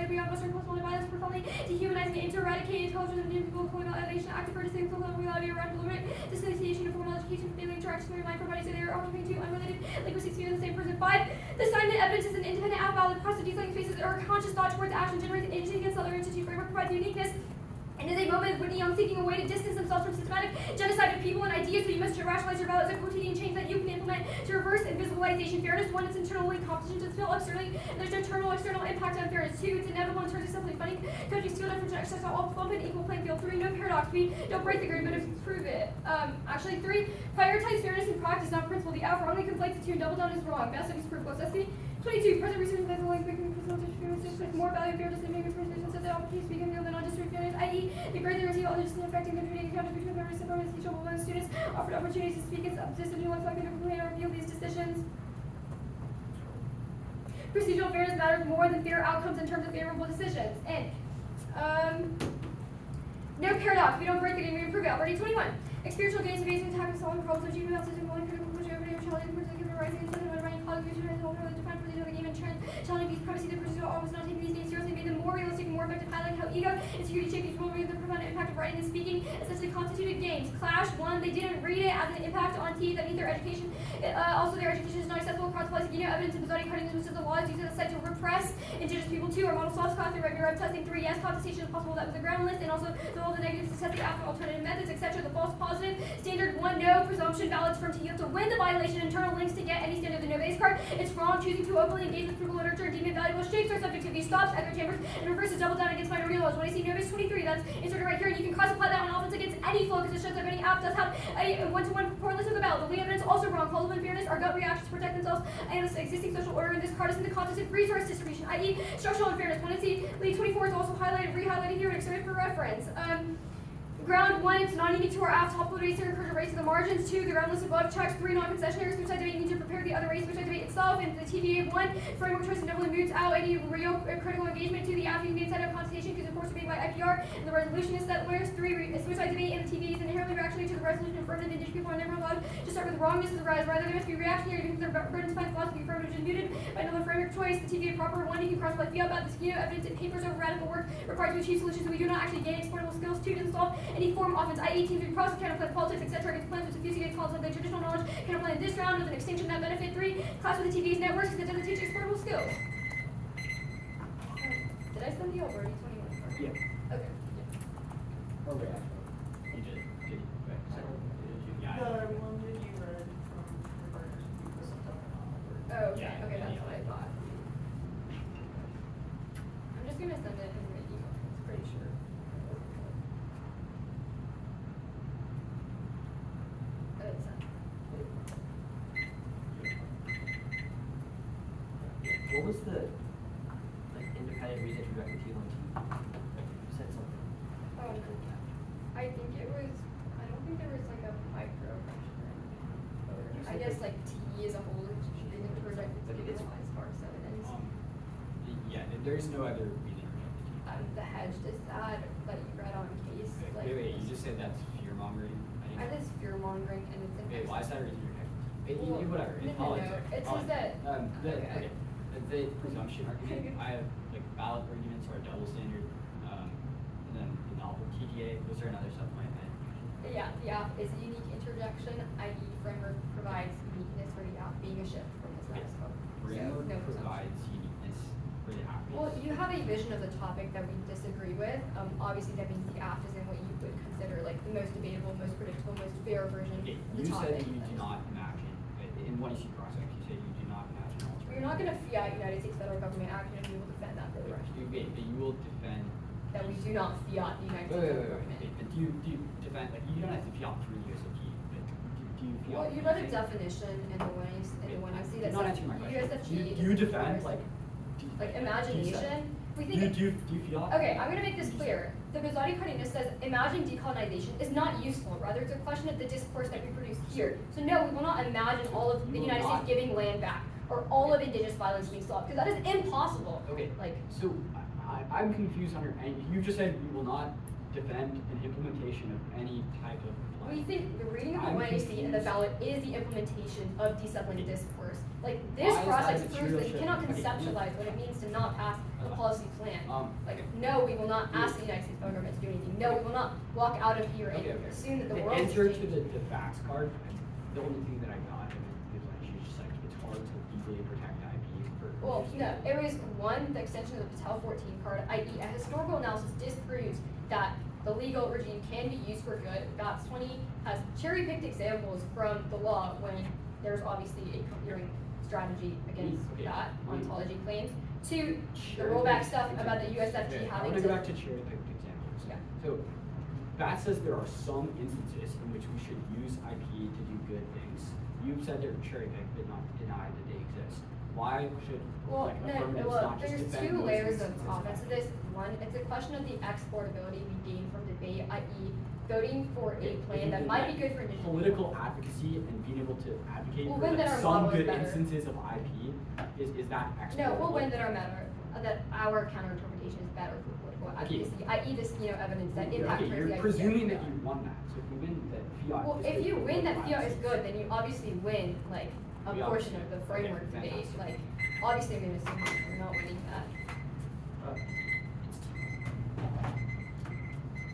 beyond Western epistemology violence profoundly dehumanizing it, to eradicate intelligence of new people, colonial elevation, active for distinct colonial reality around deliberate dissociation of formal education, failing interactions with your mind for bodies, so they are often two unrelated linguistic spheres of the same person. 5. The assignment evidence is an independent outvalid process of desettling spaces or conscious thought towards action generates agency against other institute framework provides uniqueness. And is a moment of Whitney Young seeking a way to distance themselves from systematic genocide of people and ideas, so you must rationalize your values and quotidian change that you can implement to reverse invisibilization. Fairness, 1, it's internally competition to fill externally, and there's no internal external impact on fairness. 2, it's inevitable in terms of simply funding countries steal different exercise all bump an equal playing field. 3, no paradox. We don't break the grid, but improve it. 3, prioritize fairness in practice, not principle. The alpha only conflates the two and double down is wrong. Best studies proof. Close SB. 22, present research that like making with more value fairness than making presentations of the opportunities become the non-district fairness, i.e. the greater receive all just affecting contributing account between members and bonus teachable when students offered opportunities to speak as decision like to complain or appeal these decisions. Procedural fairness matters more than fair outcomes in terms of favorable decisions. And no paradox, we don't break the game, we improve it. Already 21. Experiential gains based on tackling solving problems, achieving health system, one critical conclusion, everybody challenging for the rising instead of running quality future and defined for the game and challenging these premises, the procedural almost not taking these games seriously, made them more realistic and more effective, highlighting how ego and security shaping will read the profound impact of writing and speaking essentially constituted games. Clash 1, they didn't read it as an impact on teeth that means their education. Also, their education is not acceptable across place. Evidence in Bazzotti cutting which is the laws used as a site to repress indigenous people. 2, our model solves cost through regular testing. 3, yes, contestation is possible. That was the ground list, and also all the negatives to testing after alternative methods, etc. The false positive standard 1, no presumption valid from T. You have to win the violation. Internal links to get any standard. The no base card. It's wrong. Choosing to openly engage with critical literature and deem it valuable shapes our subjectivity. Stops echo chambers and reverses double down against minority laws. When I see no base 23, that's inserted right here, and you can cross apply that on offense against any flow because it shows that any app does have a one-to-one correlation with the ballot. The lead evidence also wrong. Calls of unfairness are gut reactions to protect themselves and the existing social order in this card is in the context of resource distribution, i.e. structural unfairness. When I see lead 24 is also highlighted, re-highlighted here and extended for reference. Ground 1, it's not unique to our app. Top race here encourage a race to the margins. 2, the ground list above checks. 3, non-concessionaires. Which I debate need to prepare the other race, which I debate itself. And the TVA 1, framework choice definitely moots out any real critical engagement to the app. You can set up contestation because of course made by IPR. And the resolution is that whereas 3, suicide debate and the TVA is inherently reactionary to the resolution affirmed that indigenous people are never allowed to start with wrongness as the rise. Rather, there must be reactionary because their burden to find philosophy affirmative is muted by another framework choice. The the TVA proper one, you can cross by fiat about this evidence and papers over radical work required to achieve solutions so we do not actually gain exportable skills. 2, doesn't solve any form of offense, i.e. teams we process counterplay politics, etc. Targets plans with suffusing against calls of their traditional knowledge, counterplay in this round with an extinction that benefit. 3, class with the TV's networks because it doesn't teach exportable skills. Did I send you already 21 part? Yeah. Okay. Or wait, actually. You did. Did you? Wait, so, did you? Yeah. The one that you read from Reverse, you put some stuff on. Oh, okay. Yeah, Okay, yeah, that's yeah. what I thought. I'm just gonna send it in my email. It's pretty sure. Oh, it's sent. What was the like independent reason to direct the T1T? You said something. Oh, I think it was. I don't think there was like a microaggression or anything. I guess like T as a whole is isn't projected to Okay, be it's- as far as evidence. Yeah, there's no other reason to reject the team. The hedge is that you read on case. Like, Wait, you just said that's fear mongering? I just fear mongering and it's an. Wait, why is that a reason to reject the team? Well, Whatever, no, it's no, no. politics. It says that- Okay. The presumption argument, I have like valid arguments or a double standard, and then the novel TTA, those are another supplement. Yeah, the app is a unique interjection, i.e. framework provides uniqueness for the app being a shift from the status quo. Framework no presumption. provides uniqueness for the app. Well, you have a vision of the topic that we disagree with. Obviously that means the app isn't what you would consider like the most debatable, most predictable, most fair version of Okay, the you topic. said that you do not imagine, in one issue process, you said you do not imagine alternative. You're not gonna fiat United States federal government action and we will defend that for the rest. But you will defend. That we do not fiat the United States Wait, federal government. but do you defend, like, you don't have to fiat through the USFG, but do you fiat? Well, you read a using- definition in the one I see You're that not says answering my question. USFG. Do you defend, like, like imagination? We think do you fiat? Okay, I'm gonna make this clear. The Bizzati Cardenas says imagining decolonization is not useful, rather it's a question of the discourse that we produce here. So no, we will not imagine all of the You will United not. States giving land back, or all of indigenous violence being solved, because that is impossible. Okay, Like, so I'm confused on your, and you just said we will not defend an implementation of any type of plan. we think the reading of the I'm 1AC and the confused. ballot is the implementation of desettling discourse. Like, Why this is that process a proves material that you shift? cannot Okay, conceptualize what it means to not pass a policy plan. Like, no, we will not ask the United States federal government to do anything. No, we will not walk out of here and assume that the world answer has to changed. the facts card, the only thing that I got, and it's like, she's just like, it's hard to legally protect IP for. Well, no, it was one, the extension of the Patel 14 card, i.e. a historical analysis disproves that the legal regime can be used for good. GOTS 20 has cherry-picked examples from the law when there's obviously a coherent strategy against Okay. that ontology claims. To the Cherry-picked rollback stuff examples. about the USFG Okay, I having wanna to. go back to cherry-picked examples. Yeah. So, that says there are some instances in which we should use IP to do good things. You've said they're cherry-picked, but not denied that they exist. Why should, Well, like, no, affirmatives well, not just there's defend two those layers of instances offense to this. One, it's a question of the exportability we gain from debate, i.e. voting for a plan that might be good for indigenous political advocacy and being able to advocate We'll for win like, that our some model is good better. instances of IP is that No, exportable? we'll win that our matter, that our counter interpretation is better for political Okay. advocacy, i.e. this, evidence that impact Okay, turns you're the idea presuming of that fiat. you won that. So if you win that fiat. Well, is if good you for win that political fiat is good, then you obviously win, like, a We portion of obviously- the framework okay, debate, fantastic. like, obviously I'm gonna assume we're not winning that.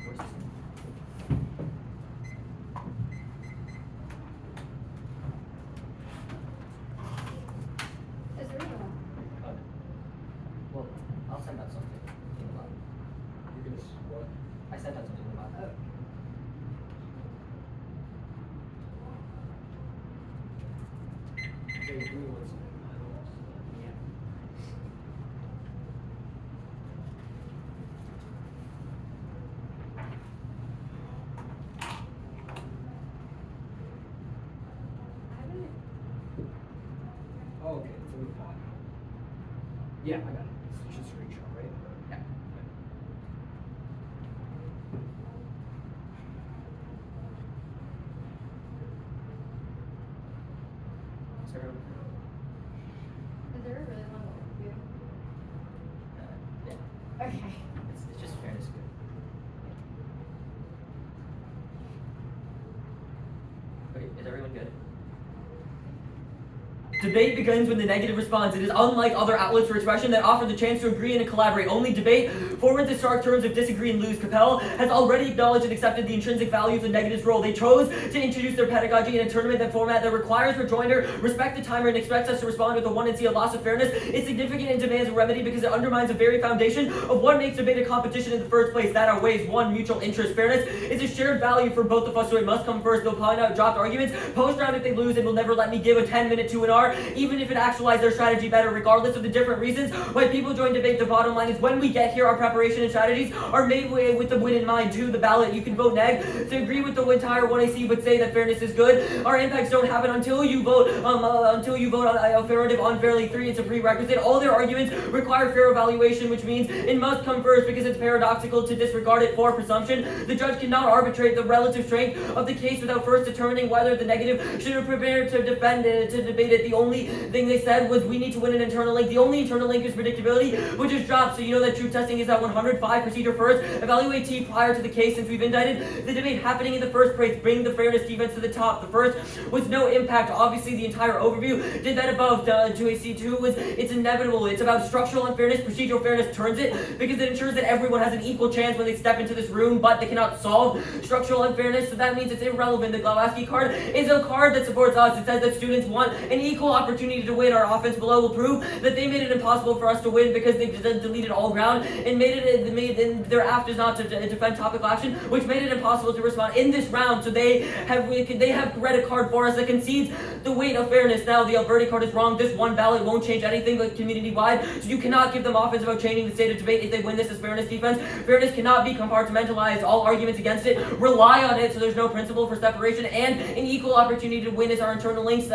Where's this? Is there even Well, I'll send out something in the lab. You're gonna what? I sent out something in the lab. Oh. Okay, give me 1 second. I haven't. Oh, okay, it's in the pod. Yeah, I got it. It's just a screenshot, right? Yeah. So, Is there a really long overview? yeah. Okay. It's just fairness good. Okay, is everyone good? Debate begins when the negative responds. It is unlike other outlets for expression that offer the chance to agree and collaborate. Only debate forwards the stark terms of disagree and lose. Coppell has already acknowledged and accepted the intrinsic value of the negative's role. They chose to introduce their pedagogy in a tournament that format that requires rejoinder, respect the timer, and expects us to respond with a 1 and see a loss of fairness. It's significant and demands a remedy because it undermines the very foundation of what makes debate a competition in the first place. That outweighs one, mutual interest. Fairness is a shared value for both of us, so it must come first. They'll point out dropped arguments, post round if they lose, and will never let me give a 10-minute 2&R, even if it actualized their strategy better, regardless of the different reasons why people join debate. The bottom line is when we get here, our preparation and strategies are made with the win in mind. To the ballot, you can vote neg to agree with the entire 1AC, but say that fairness is good. Our impacts don't happen until you vote on affirmative unfairly. 3, it's a prerequisite. All their arguments require fair evaluation, which means it must come first because it's paradoxical to disregard it for presumption. The judge cannot arbitrate the relative strength of the case without first determining whether the negative should have prepared to defend it, to debate it. The only thing they said was we need to win an internal link. The only internal link is predictability, which is dropped. So you know that truth testing is at 105. Procedure first. Evaluate T prior to the case. Since we've indicted the debate happening in the first place, bring the fairness defense to the top. The first was no impact. Obviously, the entire overview did that above. 2AC2 was it's inevitable. It's about structural unfairness. Procedural fairness turns it because it ensures that everyone has an equal chance when they step into this room, but they cannot solve structural unfairness. So that means it's irrelevant. The Glowacki card is a card that supports us. It says that students want an equal opportunity to win. Our offense below will prove that they made it impossible for us to win because they deleted all ground and made their aft is not to defend topical action, which made it impossible to respond in this round. So they have read a card for us that concedes the weight of fairness. Now the Alberti card is wrong. This one ballot won't change anything but community-wide. So you cannot give them offense about changing the state of debate if they win this as fairness defense. Fairness cannot be compartmentalized. All arguments against it rely on it, so there's no principle for separation and an equal opportunity to win is our internal links.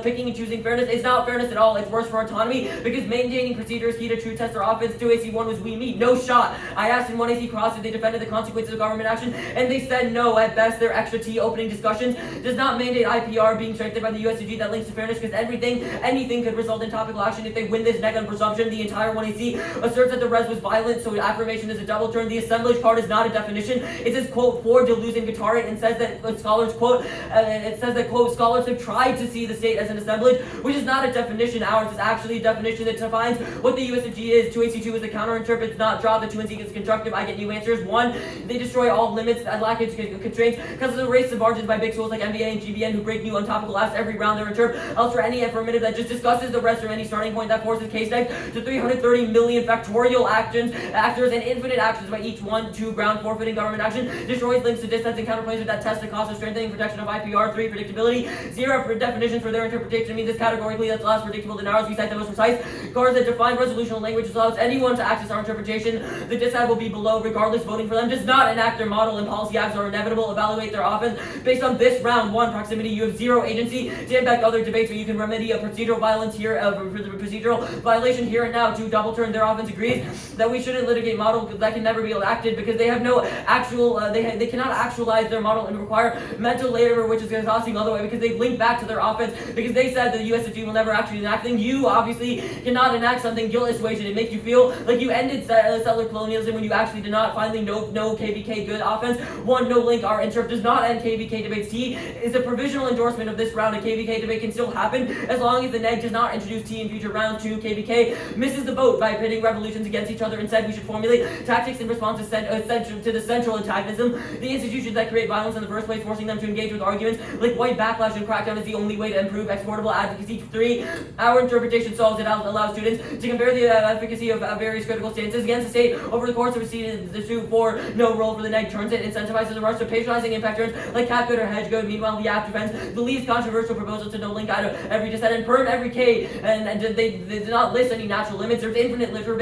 Picking and choosing fairness is not fairness at all. It's worse for autonomy because maintaining procedure is key to true test their offense. 2AC1 was we meet. No shot. I asked in 1AC cross if they defended the consequences of government action, and they said no. At best, their extra T opening discussions does not mandate IPR being strengthened by the USCG that links to fairness because anything could result in topical action if they win this neg on presumption. The entire 1AC asserts that the res was violent, so affirmation is a double turn. The assemblage card is not a definition. It says, quote, for delusion guitar and says that scholars, quote, it says that, quote, scholars have tried to see the state as an assemblage, which is not a definition. Ours is actually a definition that defines what the USCG is. 2AC2 is a counter-interpret, it's not drop. The 2NC is constructive. I get new answers. 1, they destroy all limits and lack of constraints because of the race of margins by big schools like MBA and GBN who break new untopical acts every round. They're interpret. Else for any affirmative that just discusses the rest or any starting point that forces case next to 330 million factorial actors and infinite actions by each 1, 2 ground forfeiting government action, destroys links to distance and counterplays with that test the cost of strengthening protection of IPR. 3, predictability. 0 for definitions for their interpretation means this categorically that's less predictable than ours. We cite the most precise cards that define resolutional language allows anyone to access our interpretation. The dissad will be below regardless. Voting for them does not enact their model and policy acts are inevitable. Evaluate their offense based on this round. 1, proximity. You have 0 agency to impact other debates where you can remedy a procedural violence here, procedural violation here and now. 2, double turn. Their offense agrees that we shouldn't litigate model that can never be enacted because they have no actual, they cannot actualize their model and require mental labor, which is exhausting all the way because they link back to their offense because they said that the USFG will never actually enact things. You obviously cannot enact something. Guilt assuasion. It makes you feel like you ended settler colonialism when you actually did not. Finally, no KVK good offense. 1, no link. Our interp does not end KVK debates. T is a provisional endorsement of this round. A KVK debate can still happen as long as the neg does not introduce T in future rounds. 2, KVK misses the boat by pitting revolutions against each other. Instead, we should formulate tactics in response to the central antagonism. The institutions that create violence in the first place, forcing them to engage with arguments like white backlash and crackdown is the only way to improve exportable advocacy. 3, our interpretation solves it out, allows students to compare the efficacy of various critical stances against the state over the course of a season. The 2, 4, no role for the neg turns it, incentivizes the rush to patronizing impact turns like catgood or hedgegood. Meanwhile, the app defends the least controversial proposal to no link out of every dissent and perm every K, and they did not list any natural limits. There's infinite literature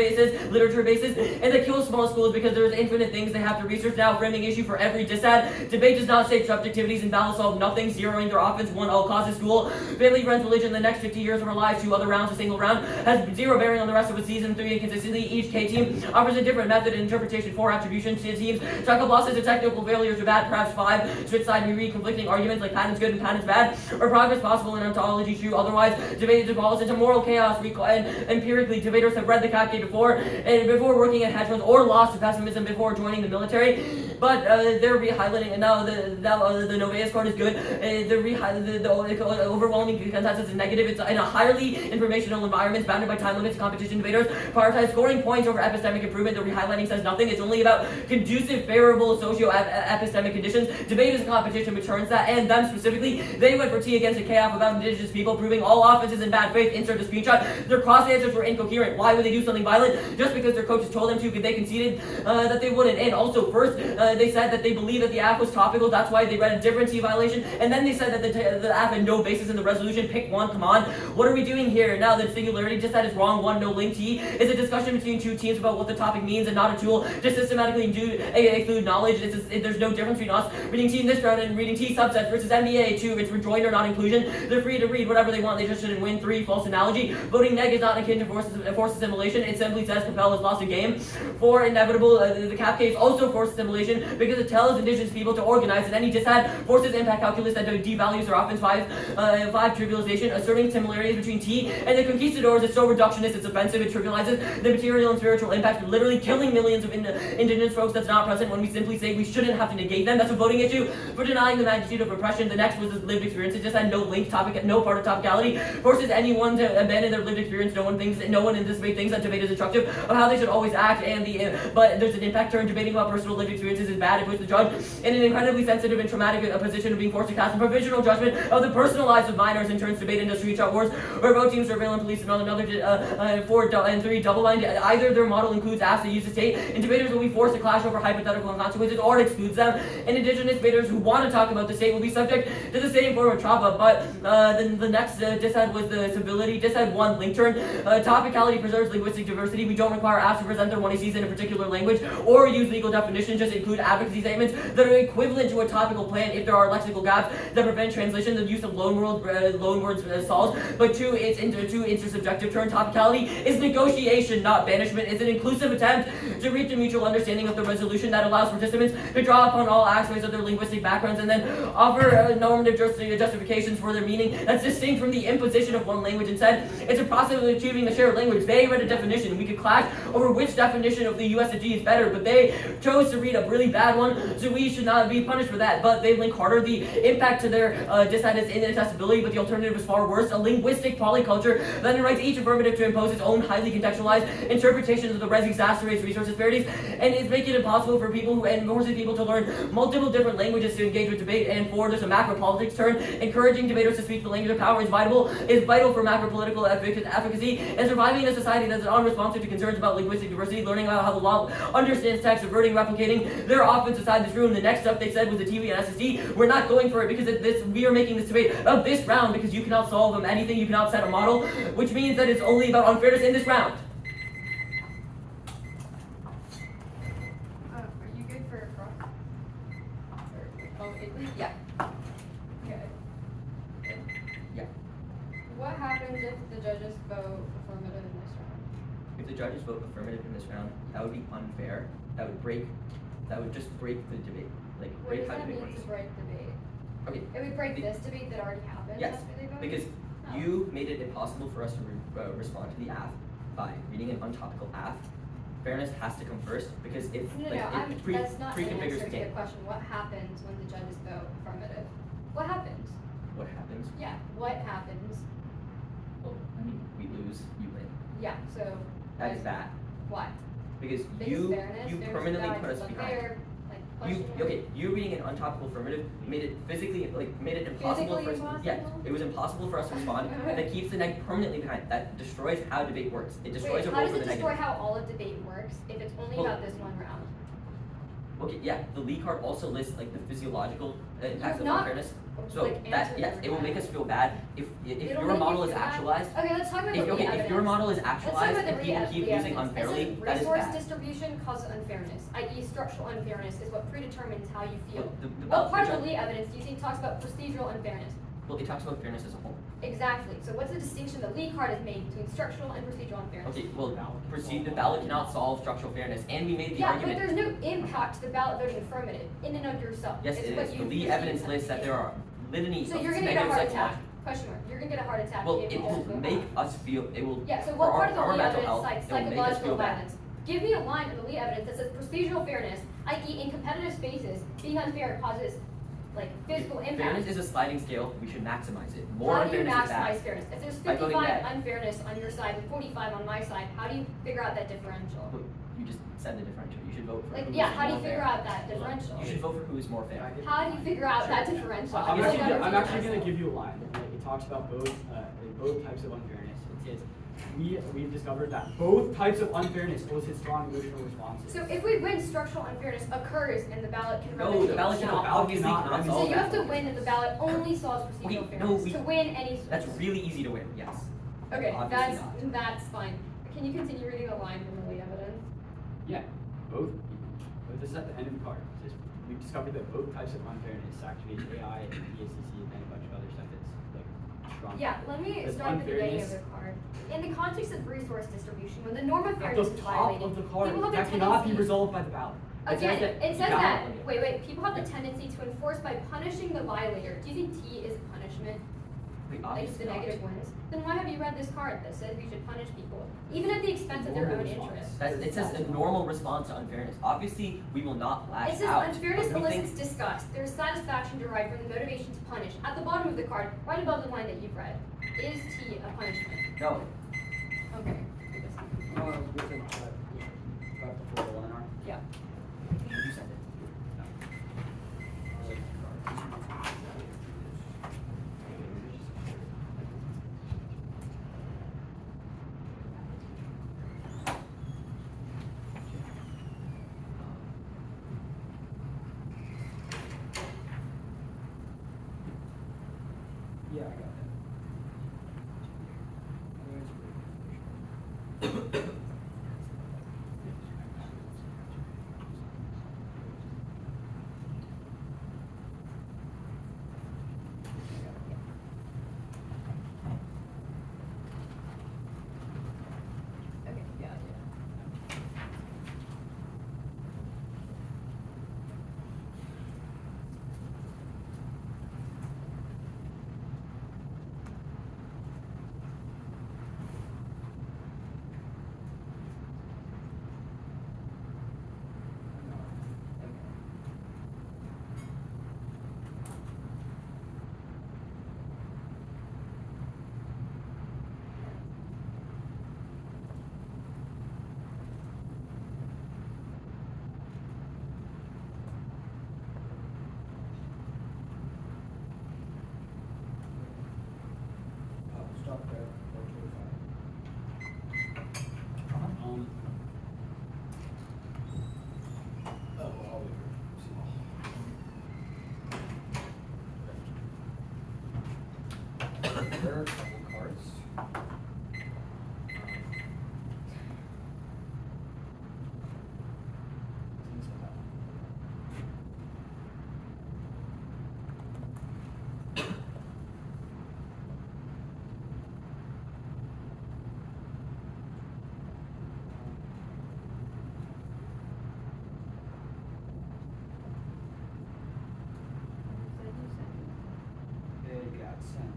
bases, and they kill small schools because there's infinite things they have to research. Now, framing issue for every dissad. Debate does not state subjectivities and balance solve nothing. Zeroing their offense. 1, all causes school. Family, friends, religion. The next 50 years of our lives. 2, other rounds. A single round has 0 bearing on the rest of the season. 3, inconsistently. Each K team offers a different method and interpretation. 4, attribution to teams. Track of losses or technical failures are bad. Perhaps 5, switch side. We read conflicting arguments like patent's good and patent's bad, or progress possible and ontology true. Otherwise, debate devolves into moral chaos. And empirically, debaters have read the CAPK before working at hedge funds or lost to pessimism before joining the military. but they're re-highlighting, and now the Novaeus card is good. They're re-highlighting the overwhelming consensus is negative. It's in a highly informational environment bounded by time limits. Competition debaters prioritize scoring points over epistemic improvement. The re-highlighting says nothing. It's only about conducive, favorable socio-epistemic conditions. Debate is a competition which turns that, and them specifically, they went for T against a KF about indigenous people, proving all offenses in bad faith. Insert a screenshot. Their cross answers were incoherent. Why would they do something violent? Just because their coaches told them to, they conceded that they wouldn't. And also, first, they said that they believed that the app was topical. That's why they read a different T violation. And then they said that the app had no basis in the resolution. Pick one. Come on. What are we doing here? Now that singularity, just that is wrong. One, no link T is a discussion between two teams about what the topic means and not a tool to systematically include knowledge. There's no difference between us reading T in this round and reading T subsets versus NBA 2. It's rejoinder, not inclusion. They're free to read whatever they want. They just shouldn't win. 3, false analogy. Voting neg is not akin to force assimilation. It simply says Coppell has lost a game. 4, inevitable. The cap case also forces assimilation because it tells indigenous people to organize, and any dissad forces impact calculus that devalues their offense. 5, trivialization. Asserting similarities between T and the conquistadors is so reductionist, it's offensive. It trivializes the material and spiritual impact of literally killing millions of indigenous folks that's not present when we simply say we shouldn't have to negate them. That's a voting issue for denying the magnitude of oppression. The next was the lived experience. It just had no link topic, no part of topicality. Forces anyone to abandon their lived experience. No one in this debate thinks that debate is instructive of how they should always act, but there's an impact turn. Debating about personal lived experiences is bad. It puts the judge in an incredibly sensitive and traumatic position of being forced to cast a provisional judgment of the personal lives of minors, and turns debate into screenshot wars or vote team surveillance police and another 4 and 3 double line. Either their model includes apps that use the state, and debaters will be forced to clash over hypothetical consequences, or it excludes them. And indigenous debaters who want to talk about the state will be subject to the same form of trauma. But then the next dissad was the civility. Dissad 1, link turn. Topicality preserves linguistic diversity. We don't require apps to present their 1ACs in a particular language or use legal definitions. Just include advocacy statements that are equivalent to a topical plan if there are lexical gaps that prevent translation. The use of loan words solves. But 2, it's intersubjective turn. Topicality is negotiation, not banishment. It's an inclusive attempt to reach a mutual understanding of the resolution that allows participants to draw upon all aspects of their linguistic backgrounds and then offer normative justifications for their meaning that's distinct from the imposition of one language. Instead, it's a process of achieving a shared language. They read a definition. We could clash over which definition of the USG is better, but they chose to read a really bad one, so we should not be punished for that. But they link harder. The impact to their dissent is inaccessibility, but the alternative is far worse. A linguistic polyculture that invites each affirmative to impose its own highly contextualized interpretations of the res exacerbates resource disparities and is making it impossible for people and forces people to learn multiple different languages to engage with debate. And 4, there's a macro politics turn. Encouraging debaters to speak the language of power is vital for macro political efficacy and surviving in a society that's unresponsive to concerns about linguistic diversity. Learning about how the law understands text, averting, replicating their offense inside this room. The next stuff they said was the TV and SSD. We're not going for it because we are making this debate of this round because you cannot solve anything, you cannot set a model, which means that it's only about unfairness in this round. Are you good for a cross? Yeah. Okay. Yeah. What happens if the judges vote affirmative in this round? If the judges vote affirmative in this round, that would be unfair. That would just break the debate. Like, What break does how that debate mean works. to break debate? Okay. It would break this debate that already happened Yes, after they vote? because Oh. you made it impossible for us to respond to the app by reading an untopical app. Fairness has to come first because it That's not an pre-configures answer the to the game. question. What happens when the judges vote affirmative? What happens? What happens? Yeah, what happens? Well, I mean, we lose, you win. Yeah, so. That is bad Why? because Because you fairness, permanently value, put us it's behind. unfair, like, You reading an untopical affirmative made it made it impossible Physically for us. Yeah, impossible? it was impossible for us to respond. And that keeps the neg permanently behind. That destroys how debate works. It destroys Wait, a how role does for it the destroy negative. how all of debate works if it's only Well- about this one round? Okay, yeah, the Lee card also lists like the physiological impacts of not, unfairness. So like, that answered yes, every it will make time. us feel bad if It'll your make model you is feel bad. actualized. Okay, let's talk about the If your model is Let's talk actualized about the and people keep using unfairly, It that says is resource bad. distribution causes unfairness, i.e. structural unfairness is what predetermines how you feel. Well, What part of the Lee evidence do you think talks about procedural unfairness? Well, it talks about fairness as a whole. Exactly. So what's the distinction the Lee card has made between structural and procedural unfairness? Okay, well, the ballot cannot solve structural fairness, and we made the Yeah, argument. but there's no impact to the ballot voting affirmative in and of yourself. Yes, It's it what is. you The Lee perceive evidence as lists that there are litany So of you're gonna get a negative heart attack. psychological. Question mark. You're gonna get a heart attack. Well, if it you just will vote make no. us feel. It will. Yeah, so for what part of the our Lee mental evidence health, cites it will make us psychological feel bad. violence? Give me a line of the Lee evidence that says procedural fairness i.e. in competitive spaces, being unfair causes like physical impact. Fairness is a sliding scale. We should maximize it. More How do you unfairness is maximize bad. fairness? If there's By voting 55 yes. unfairness on your side and 45 on my side, how do you figure out that differential? Look, you just said the differential. You should vote for Like, who yeah, is how do you more figure fair. out that differential? You should vote for who is more fair. How do you figure out that differential? I I'm feel like actually, I'm I'm repeating actually going to myself. give you a line. It talks about both types of unfairness. It says, we've discovered that both types of unfairness elicit strong emotional responses. So if we win, structural unfairness occurs and the ballot can No, remedy the it. ballot cannot ballot obviously cannot cannot remedy solve So you that. have to win and the ballot only solves procedural Okay, no, fairness. we- To win any. That's really easy to win. Yes. Okay, Obviously that's fine. Can you continue reading the line from the lead evidence? Yeah, this is at the end of the card. It says, we've discovered that both types of unfairness activate AI and ESCC and a bunch of other stuff that's like strong. Yeah, let me There's start at the beginning of unfairness. the card. In the context of resource distribution, when the norm of At fairness the is top violated, of the card, people have that the cannot be tendency. resolved by the ballot. Again, it says ballot that. limit. Wait. People have the tendency to enforce by punishing the violator. Do you think T is punishment? Wait, Like obviously the not. negative wins? Then why have you read this card that says we should punish people, even at the expense of their Normal own response. interests? It says a normal response to unfairness. Obviously, we will not lash It says out. unfairness but we think- elicits disgust. There is satisfaction derived from the motivation to punish. At the bottom of the card, right above the line that you've read, is T a punishment? No. Okay. Within about before the 1R. Yeah. You said it. Yeah, I got that. Okay. Yeah. Stop there. 125. Oh, well, I'll leave it. There are a couple cards. Things like that. It got sent.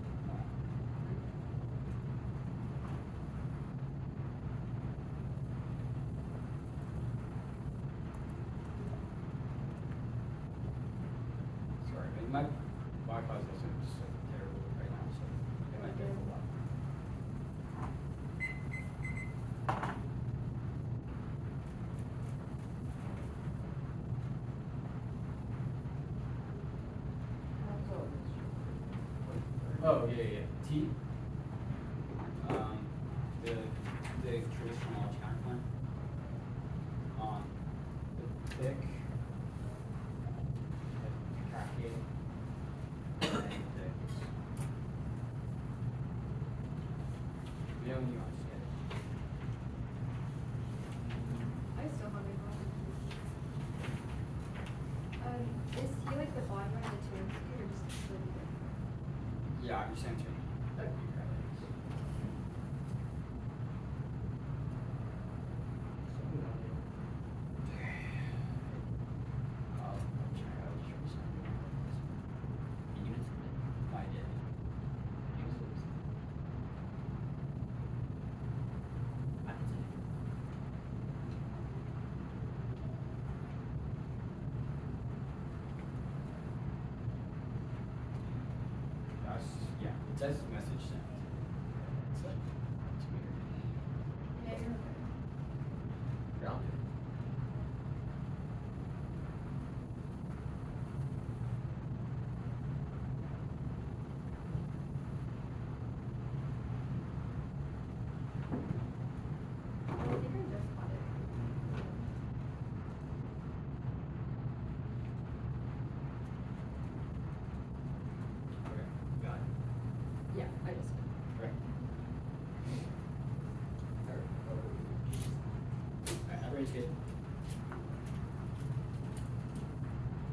Sorry, my Wi-Fi's also just terrible right now, so it might get a lot. Oh, yeah. T. The traditional knowledge counterpoint. The thick. Cascade. And the. You know when you understand it. I still have it on. Is he like the bottom of the two or just the Yeah, I'm just saying to that'd be great. says message sent. It's like, it's weird. Yeah, you're okay. Grounded. I think I just got it. Okay, got it. Yeah, I just. Right. Alright, everybody's good.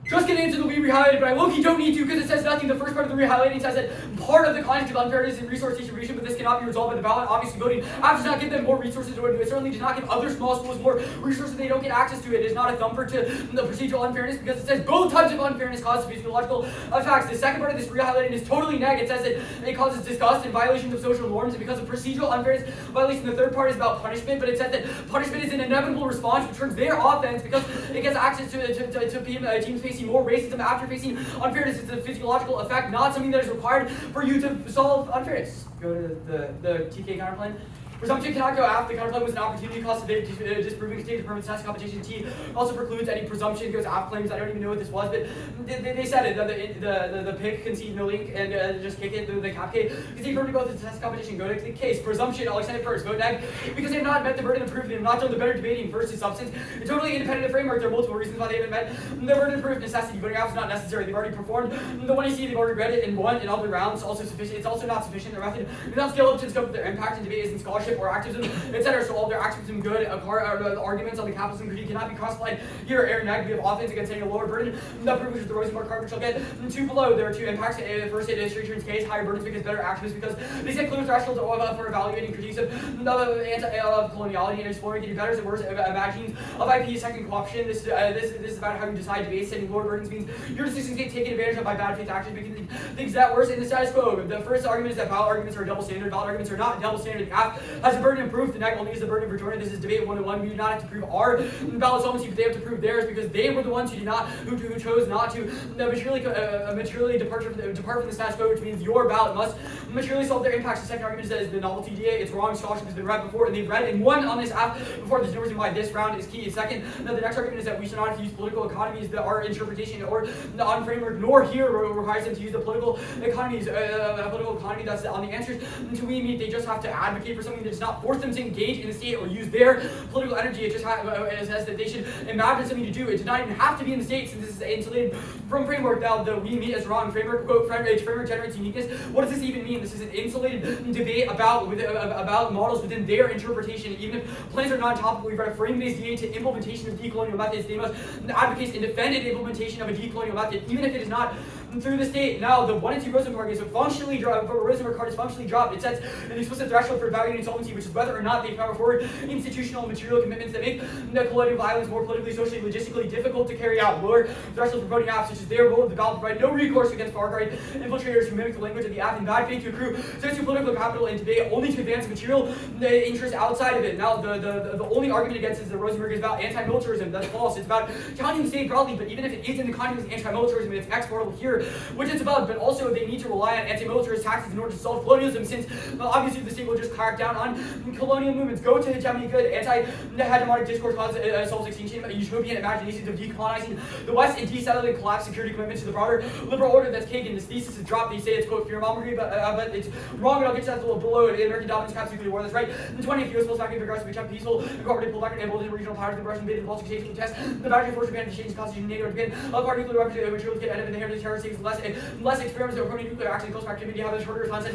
Just getting into the we rehighlighted, but I low-key don't need to because it says nothing. The first part of the rehighlighting says that part of the cognitive unfairness in resource distribution, but this cannot be resolved by the ballot. Obviously, voting does not give them more resources, or it certainly does not give other small schools more resources they don't get access to. It is not a thumper to the procedural unfairness because it says both types of unfairness cause physiological effects. The second part of this rehighlighting is totally negative. It says that it causes disgust and violations of social norms, and because of procedural unfairness violation, the third part is about punishment, but it says that punishment is an inevitable response which turns their offense because it gets access to teams facing more racism after facing unfairness. It's a physiological effect, not something that is required for you to solve unfairness. Go to the TK counterplan. Presumption cannot go after. The counterclaim was an opportunity cost of disproving contained permanent test competition. T also precludes any presumption goes after claims. I don't even know what this was, but they said it. The pick concede no link and just kick it. The cap K concede permanent both the test competition. Go to the case. Presumption. I'll extend it first. Vote neg because they have not met the burden of proof. They have not done the better debating versus substance. A totally independent framework. There are multiple reasons why they haven't met the burden of proof. Necessity. Voting out is not necessary. They've already performed the 1AC. They've already read it and won in all the rounds. Also sufficient. It's also not sufficient. Their method does not scale up to the scope of their impact in debate, is in scholarship or activism, etc. So all their activism good arguments on the capitalism critique cannot be cross-applied here. Air neg. We have offense against any lower burden. The proof which is the Rosenberg card, which shall get two below. There are two impacts. First, it is returns case higher burdens because better activists because they set clear thresholds for evaluating critiques of coloniality and exploring getting better and worse imaginings of IP. Second, co-option. This is about how you decide debates. Setting lower burdens means your decisions get taken advantage of by bad faith actions, making things that worse in the status quo. The first argument is that ballot arguments are a double standard. Ballot arguments are not double standard. The app has a burden of proof. The neg only is the burden of rejoinder. This is debate 101. We do not have to prove our ballot solvency, but they have to prove theirs because they were the ones who did not, who chose not to materially depart from the status quo, which means your ballot must materially solve their impacts. The second argument is that it's the novelty DA. It's wrong. Scholarship has been read before, and they've read and won on this app before. There's no reason why this round is key. Second, the next argument is that we should not have to use political economies that our interpretation or the on framework nor here requires them to use the political economies, political economy that's on the answers to we meet. They just have to advocate for something that does not force them to engage in the state or use their political energy. It just says that they should imagine something to do. It does not even have to be in the state since this is insulated from framework. Now the we meet as wrong framework quote framework generates uniqueness. What does this even mean? This is an insulated debate about models within their interpretation. Even if plans are non-topical, we've got a frame-based DA to implementation of decolonial methods. They must advocate and defend an implementation of a decolonial method, even if it is not through the state. Now, the 1 and 2 Rosenberg is functionally dropped. Rosenberg card is functionally dropped. It sets an explicit threshold for evaluating solvency, which is whether or not they power forward institutional material commitments that make the colonial violence more politically, socially, logistically difficult to carry out. Lower thresholds for voting apps, such as their role of the ballot, provide no recourse against far-right infiltrators who mimic the language of the app in bad faith to accrue socio-political capital and debate only to advance material interests outside of it. Now, the only argument against is that Rosenberg is about anti-militarism. That's false. It's about challenging the state broadly, but even if it is in the context of anti-militarism, it's exportable here, which it's about, but also they need to rely on anti-militarist tactics in order to solve colonialism, since obviously the state will just crack down on colonial movements. Go to hegemony good, anti-hegemonic discourse causes solves extinction, utopian imaginations of decolonizing the West and desettling collapse security commitments to the broader liberal order. That's Kagan. This thesis is dropped. They say it's quote fear-mongering, but it's wrong, and I'll get to that a little below. American dominance caps nuclear war. That's right. In the 20th, U.S. pulls back into aggressive, which peaceful, and cooperative pullback and able regional powers, the Russian invaded the Baltic states to test the boundary force Japan to change the constitution, NATO, Japan, part nuclear weapons, materials get ahead of the heritage terror states, less experiments that are permanent nuclear action, close proximity, have a shorter response to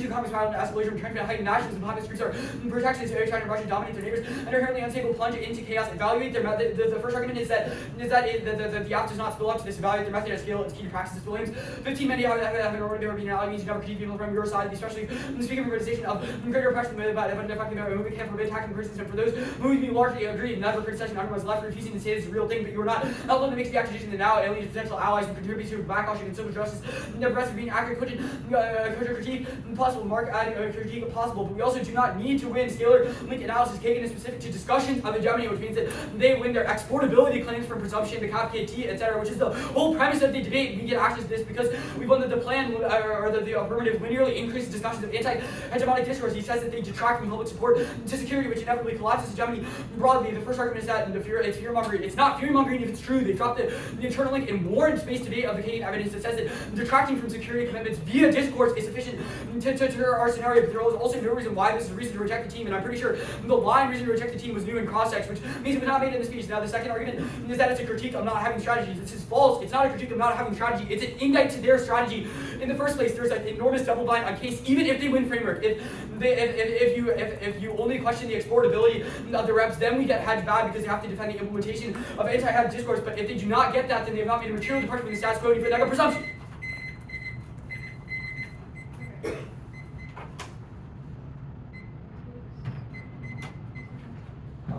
conflicts violent escalation, retrenchment, heightened nationalism, populist groups are protected to China and Russia dominate their neighbors, and are inherently unstable, plunge into chaos, evaluate their method. The first argument is that the app does not spill up to this, evaluate their method at scale, it's key to practice Williams. 15 men have an order they were being allowed means you never critique people from your side, especially speaking of criticization of greater oppression about affecting their movement camp, forbid attacking persons, and for those who we largely agree, never criticizing otherwise left, refusing to say this is a real thing, but you are not helping to make the accusation that now alienates potential allies and contribute to backlash and social justice, the rest of being accurate, critique possible, mark adding critique possible, but we also do not need to win scalar link analysis Kagan is specific to discussions of hegemony, which means that they win their exportability claims from presumption to cap KT, etc., which is the whole premise of the debate. We get access to this because we've won that the plan or the affirmative linearly increases discussions of anti-hegemonic discourse. He says that they detract from public support to security, which inevitably collapses hegemony broadly. The first argument is that it's fear-mongering. It's not fear-mongering if it's true. They dropped the internal link in warrant space debate of the Kagan evidence that says that detracting from security commitments via discourse is sufficient to our scenario, but there was also no reason why this is a reason to reject the team, and I'm pretty sure the line reason to reject the team was new in cross-text, which means it was not made in the speech. Now, the second argument is that it's a critique of not having strategies. This is false. It's not a critique of not having strategy. It's an indictment to their strategy. In the first place, there's an enormous double bind on case, even if they win framework. If you only question the exportability of the reps, then we get hedged bad because they have to defend the implementation of anti-head discourse. But if they do not get that, then they have not made a material departure from the status quo for a presumption.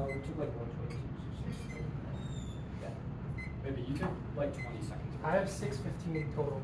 We took like 120. Yeah. Maybe you took like 20 seconds. I have 6:15 total.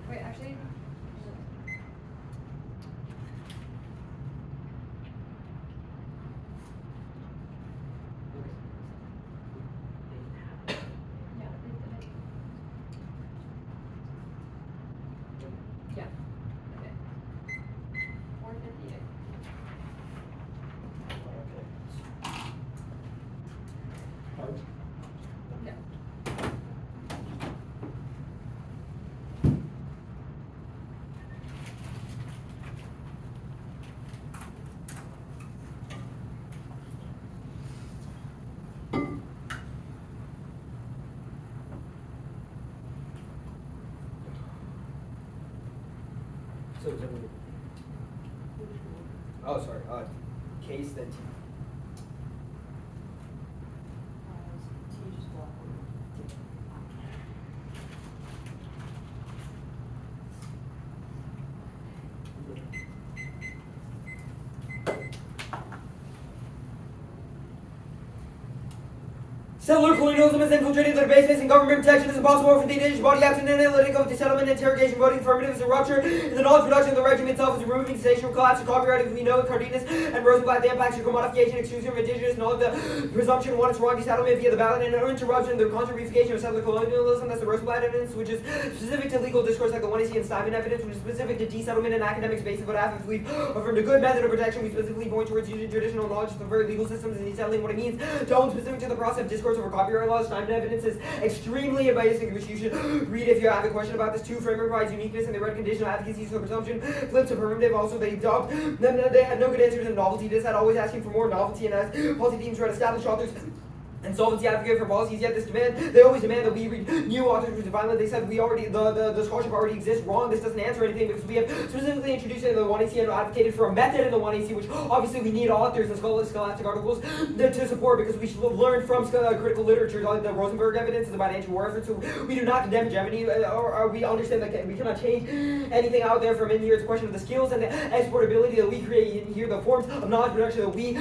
Wait, actually. Yeah. Okay. 458. No. So, oh, sorry. Case then T. Settler colonialism has infiltrated their base and government protection is impossible for the indigenous body action and analytical desettlement, interrogation, voting affirmative is a rupture in the knowledge production of the regime itself is removing cessation, collapse, and copyright of we know Cardenas and Rosenblatt, the impacts of commodification, exclusion of indigenous knowledge, the presumption one is wrong desettlement via the ballot and interruption, the contribution of settler colonialism, that's the Rosenblatt evidence, which is specific to legal discourse like the one you see in Steinman evidence, which is specific to desettlement and academic space about half if we've affirmed a good method of protection, we specifically point towards using traditional knowledge to convert legal systems and desettling what it means to own specific to the process of discourse over copyright laws. Steinman evidence is extremely biasing, which you should read if you have a question about this. Two framework provides uniqueness and they read conditional advocacy, so presumption flips affirmative. Also, they dubbed them. They had no good answers in novelty. This had always asking for more novelty, and as policy teams try to establish authors and solvency advocate for policies, yet this demand, they always demand that we read new authors which violent. They said we already, the scholarship already exists. Wrong, this doesn't answer anything because we have specifically introduced it in the 1AC and advocated for a method in the 1AC, which obviously we need authors and scholastic articles to support because we should have learned from critical literature. The Rosenberg evidence is about anti-war, so we do not condemn hegemony, or we understand that we cannot change anything out there from in here. It's a question of the skills and the exportability that we create in here, the forms of knowledge production that we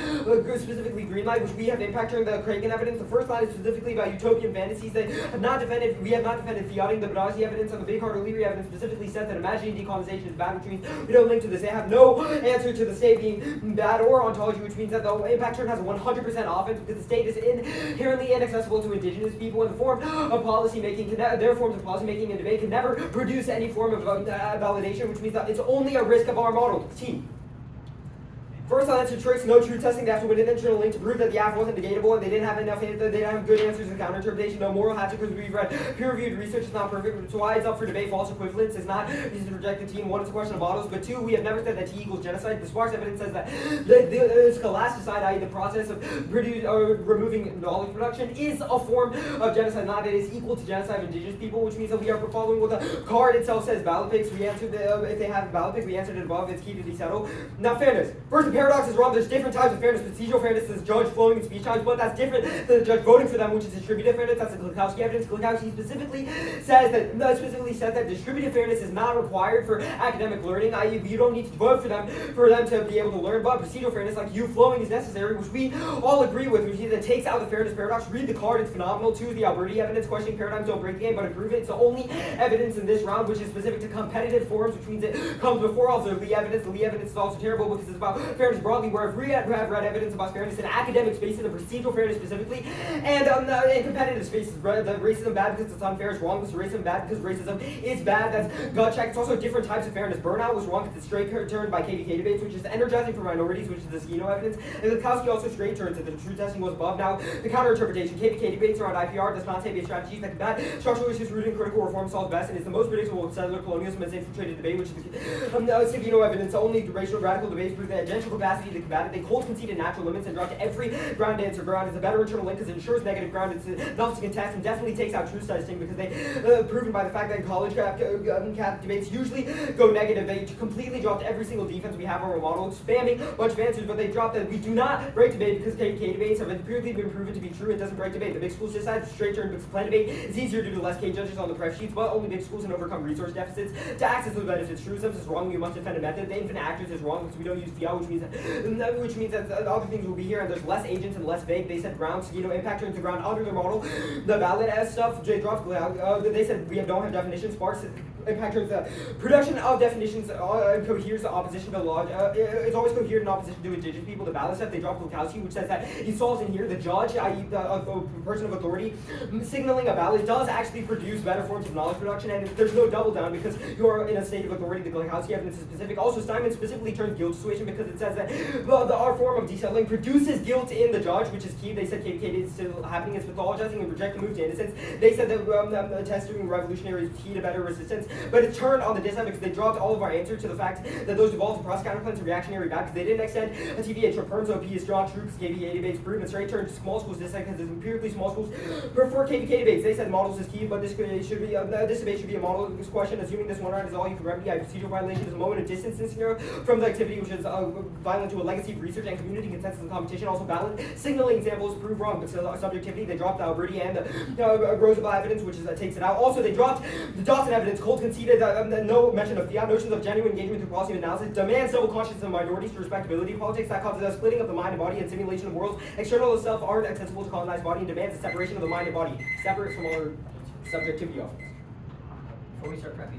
specifically greenlight, which we have impact during the Kragan evidence. evidence. The first line is specifically about utopian fantasies that we have not defended theotic. The Badazi evidence on the Big Heart O'Leary evidence specifically said that imagining decolonization is bad, which means we don't link to this. They have no answer to the state being bad or ontology, which means that the impact turn has a 100% offense because the state is inherently inaccessible to indigenous people in the form of policy making. Their forms of policy making and debate can never produce any form of validation, which means that it's only a risk of our model. T. First, I'll answer tricks, no true testing. They have to win an internal link to prove that the app wasn't debatable, and they didn't have enough. They didn't have good answers to counter-interpretation. No moral hazard because we've read peer-reviewed research is not perfect. So why it's up for debate? False equivalence is not reason to reject the team. One, it's a question of models, but two, we have never said that T equals genocide. The sparse evidence says that the scholasticide, i.e., the process of removing knowledge production, is a form of genocide. Not that it is equal to genocide of indigenous people, which means that we are following what the card itself says. Ballot picks. We answered if they have ballot pick, we answered it above. It's key to desettle. Now, fairness. First, the paradox is wrong. There's different types of fairness. Procedural fairness is judge flowing in speech times, but that's different than the judge voting for them, which is distributive fairness. That's the Glikowski evidence. Glikowski specifically says that distributive fairness is not required for academic learning, i.e., you don't need to vote for them to be able to learn. But procedural fairness, like you flowing, is necessary, which we all agree with. Which means that takes out the fairness paradox. Read the card; it's phenomenal. Two, the Alberti evidence. Questioning paradigms don't break the game, but improve it. It's the only evidence in this round which is specific to competitive forms, which means it comes before all the Lee evidence. The Lee evidence is also terrible because it's about fairness broadly, where if we have read evidence about fairness in academic spaces, and procedural fairness specifically, and in competitive spaces, the racism bad because it's unfair is wrong. Because racism bad because racism is bad. That's gut check. It's also different types of fairness. Burnout was wrong because it's straight turned by KVK debates, which is energizing for minorities, which is the Skino evidence. And Glikowski also straight turns that the true testing was above. Now, the counter interpretation. KVK debates around IPR does not say be strategies that combat structural issues rooted in critical reform solves best, and is the most predictable of settler colonialism as infiltrated debate, which is the Skino evidence. Only racial radical debates prove that agential capacity to combat it. They cold conceded natural limits and dropped every ground answer. Ground is a better internal link because it ensures negative ground. It's enough to contest and definitely takes out true testing because they proven by the fact that in college cap debates usually go negative. They completely dropped every single defense we have on our model, spamming a bunch of answers, but they dropped that we do not break debate because KVK debates have empirically been proven to be true. It doesn't break debate. The big schools decide straight turn because plan debate is easier due to less K judges on the prep sheets, but only big schools can overcome resource deficits to access those benefits. True is wrong. We must defend a method. The infinite actors is wrong because we don't use FIA, which means that other things will be here and there's less agents and less vague. They said ground, impact turns to ground under their model. The valid as stuff, J drops, they said we don't have definitions. Sparks impact turns the production of definitions coheres the opposition to the law. It's always coherent in opposition to indigenous people. The valid stuff, they drop Glikowski, which says that he solves in here the judge, i.e. the person of authority, signaling a valid does actually produce better forms of knowledge production, and there's no double down because you're in a state of authority. The Glikowski evidence is specific. Also, Steinman specifically turns guilt situation because it says that our form of desettling produces guilt in the judge, which is key. They said KVK is still happening. It's pathologizing and reject the move to innocence. They said that testing revolutionary is key to better resistance, but it turned on the dissent because they dropped all of our answers to the fact that those devolved to cross counterclaims are reactionary bad because they didn't extend a TVA. Perms OP is drawn true because KVK debates prove, and straight turned to small schools dissent because it's empirically small schools prefer KVK debates. They said models is key, but this debate should be a model question. Assuming this one round is all you can remedy, procedural violation is a moment of distance in scenario from the activity, which is violent to a legacy of research and community consensus and competition. Also valid signaling examples prove wrong, but subjectivity they dropped the Alberti and the Roosevelt evidence, which takes it out. Also, they dropped the Dawson evidence. Cold conceded no mention of fiat. Notions of genuine engagement through policy and analysis demands double consciousness of minorities to respectability politics that causes a splitting of the mind and body and simulation of worlds external to self aren't accessible to colonized body and demands a separation of the mind and body, separate from all subjectivity of. Before we start prep,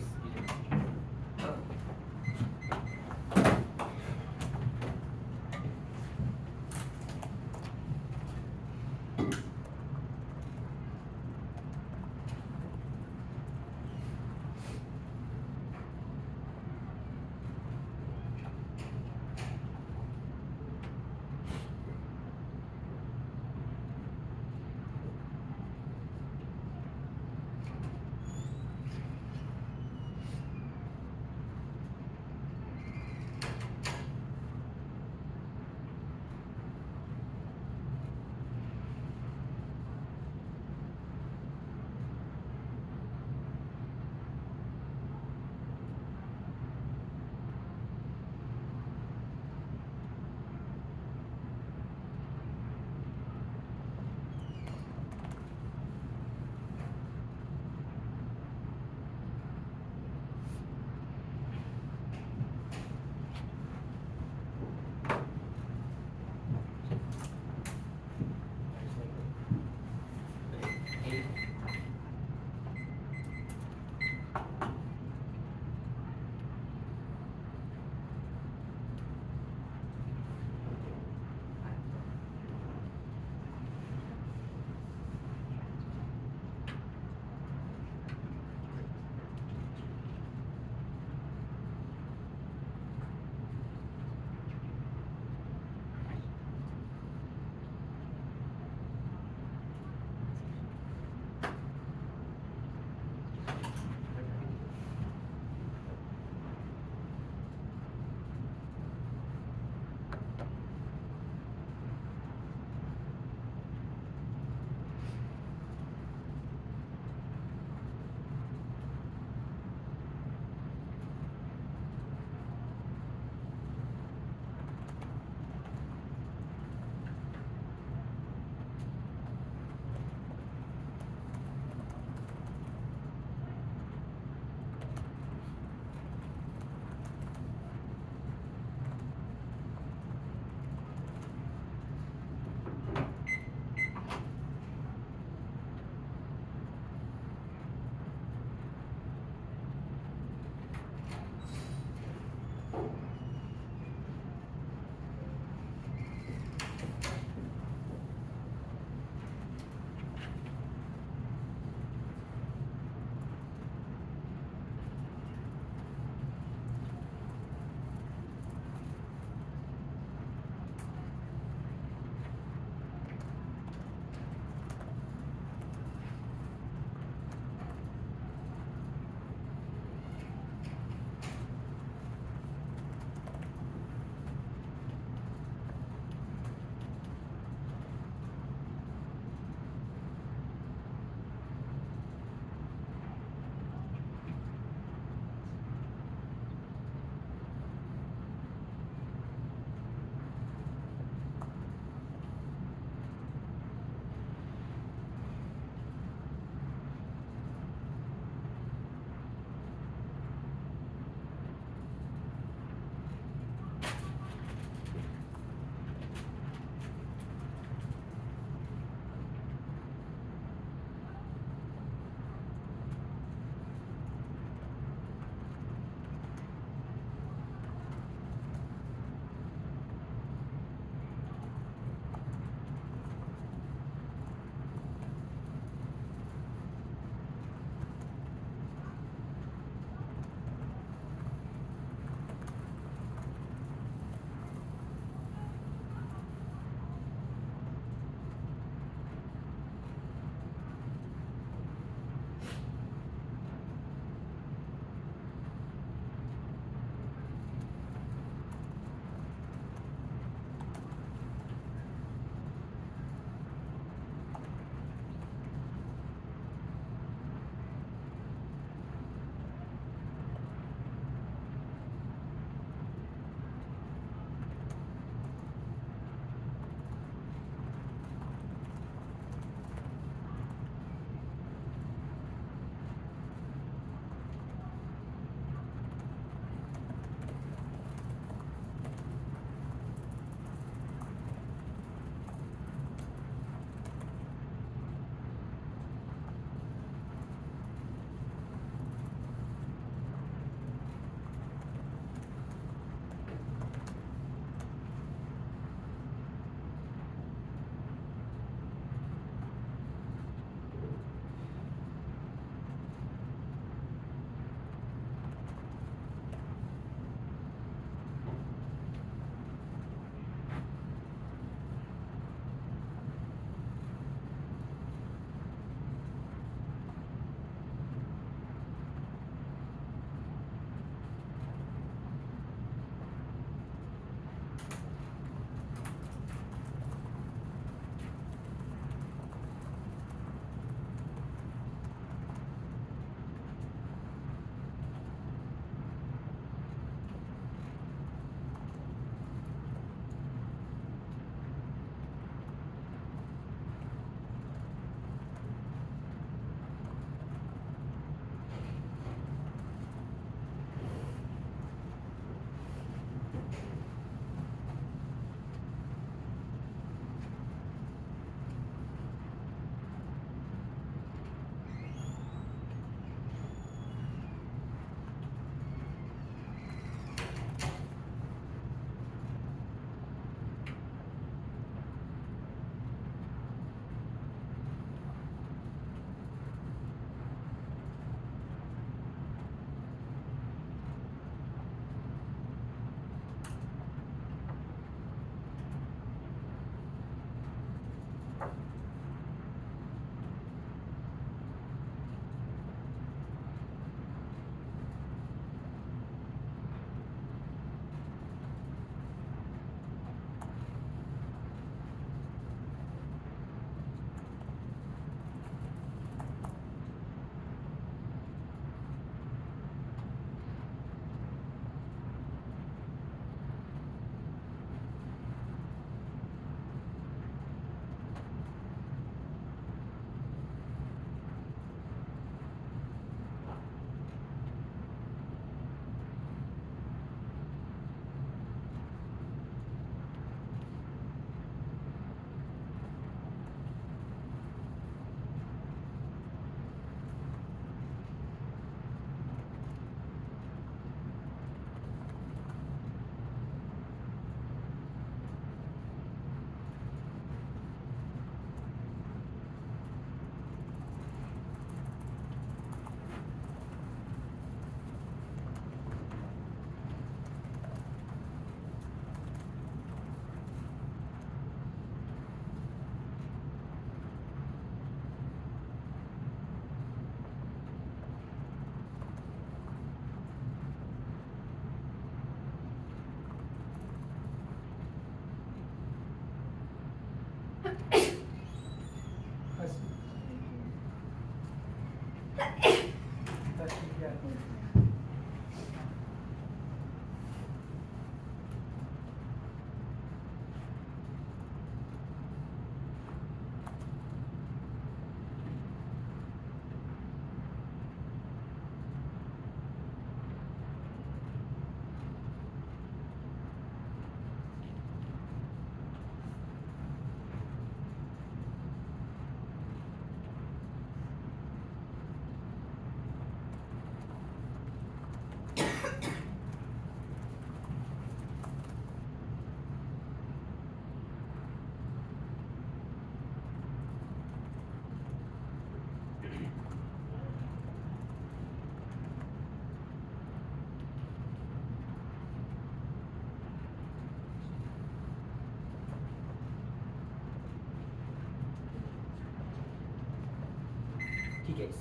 TKs.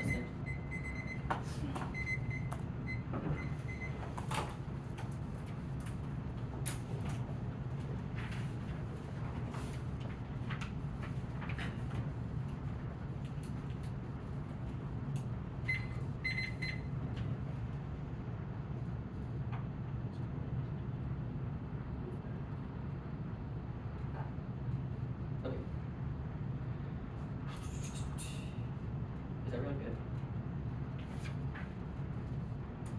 Listen. Okay. Is everyone good?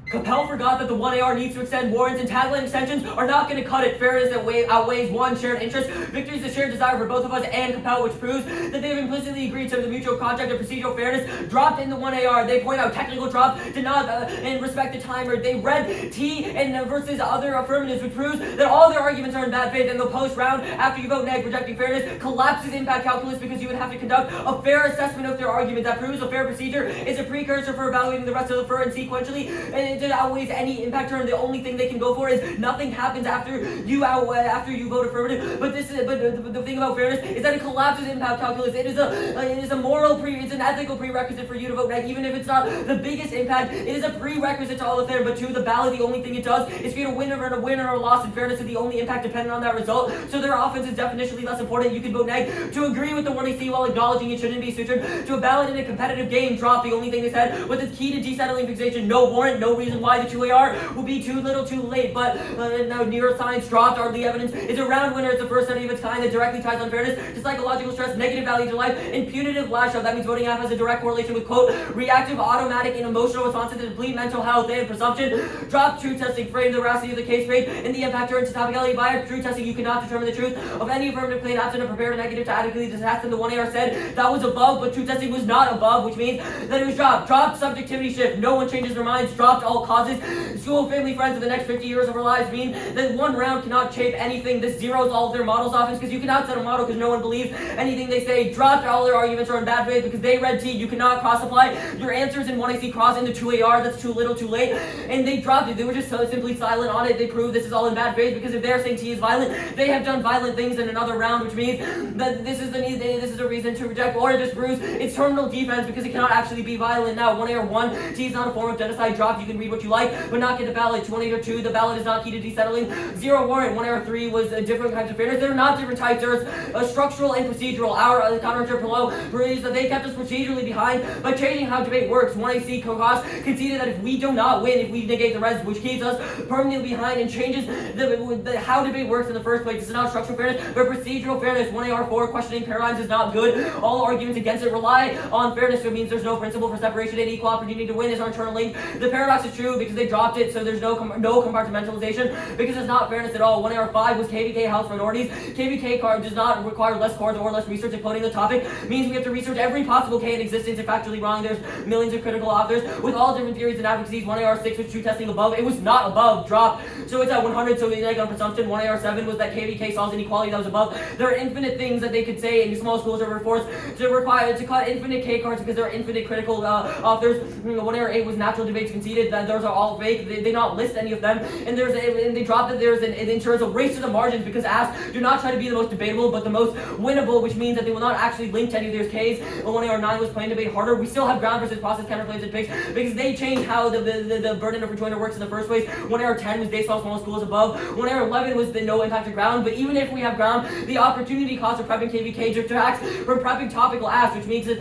Coppell forgot that the 1AR needs to extend warrants, and tagline extensions are not going to cut it. Fairness that outweighs one shared interest. Victory is a shared desire for both of us and Coppell, which proves that they have implicitly agreed to the mutual contract of procedural fairness dropped in the 1AR. They point out technical drop did not and respect the timer. They read T and versus other affirmatives, which proves that all their arguments are in bad faith. And the post round, after you vote neg rejecting fairness, collapses impact calculus because you would have to conduct a fair assessment of their argument. That proves a fair procedure is a precursor for evaluating the rest of the fur, and sequentially, and it outweighs any impact term. The only thing they can go for is nothing happens after you vote affirmative. But the thing about fairness is that it collapses impact calculus. It is a moral it's an ethical prerequisite for you to vote neg, even if it's not the biggest impact. It is a prerequisite to all of fair. But to the ballot, the only thing it does is for you to win or a loss, and fairness is the only impact dependent on that result. So their offense is definitionally less important. You can vote neg to agree with the 1AC while acknowledging it shouldn't be sutured. To a ballot in a competitive game, drop. The only thing they said was the key to desettling fixation. No warrant, no reason why the 2AR will be too little too late. But now neuroscience dropped. Our evidence is a round winner. It's the first study of its kind that directly ties unfairness to psychological stress, negative value to life, and punitive lash out. That means voting app has a direct correlation with, quote, reactive, automatic, and emotional responses to deplete mental health and presumption. Drop true testing, frame the veracity of the case made in the impact turns to topicality. By true testing, you cannot determine the truth of any affirmative claim absent a prepared negative to adequately detect. And the 1AR said that was above, but true testing was not above, which means that it was dropped. Dropped subjectivity shift. No one changes their minds. Dropped all causes. School, family, friends for the next 50 years of our lives mean that one round cannot shape anything. This zeroes all of their models off, because you cannot set a model because no one believes anything they say. Dropped. All their arguments are in bad faith because they read T. You cannot cross apply your answers in 1AC cross into 2AR. That's too little too late. And they dropped it. They were just so simply silent on it. They proved this is all in bad faith because if they're saying T is violent, they have done violent things in another round, which means that this is a reason to reject or disproves its terminal defense because it cannot actually be violent. Now 1AR 1, T is not a form of genocide. Dropped. You can read what you like, but not get the ballot. 1AR 2, the ballot is not key to desettling. 0 warrant. 1AR 3 was different types of fairness. They're not different types. There's structural and procedural. Our counter below proves that they kept us procedurally behind by changing how debate works. 1AC COCOS conceded that if we do not win, if we negate the rest, which keeps us permanently behind and changes the how debate works in the first place. This is not structural fairness, but procedural fairness. 1AR 4, questioning paradigms is not good. All arguments against it rely on fairness, so it means there's no principle for separation and equal opportunity to win is our internal link. The paradox is true because they dropped it, so there's no compartmentalization because it's not fairness at all. 1AR 5 was KVK House minorities. KVK card does not require less cards or less research including the topic. Means we have to research every possible K in existence. If factually wrong, there's millions of critical authors with all different theories and advocacies. 1AR 6 was true testing above. It was not above. Dropped. So it's at 100. So we neg on presumption. 1AR 7 was that KVK solves inequality. That was above. There are infinite things that they could say in small schools are forced to cut infinite K cards because there are infinite critical authors. 1AR 8 was natural debates conceded. That those are all fake. They not list any of them. And they dropped that there's an insurance a race to the margins because asked do not try to be the most debatable but the most winnable, which means that they will not actually link to any of their Ks. 1AR 9 was playing debate harder. We still have ground versus process counterclaims and picks because they changed how the burden of rejoinder works in the first place. 1AR 10 was based on all small schools above. 1 Air 11 was the no impact to ground, but even if we have ground, the opportunity cost of prepping KVK detracts from prepping topical apps, which makes it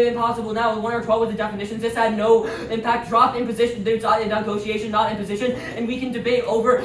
impossible now. With 1 Air 12 with the definitions, this had no impact, dropped in position, there's negotiation, not in position, and we can debate over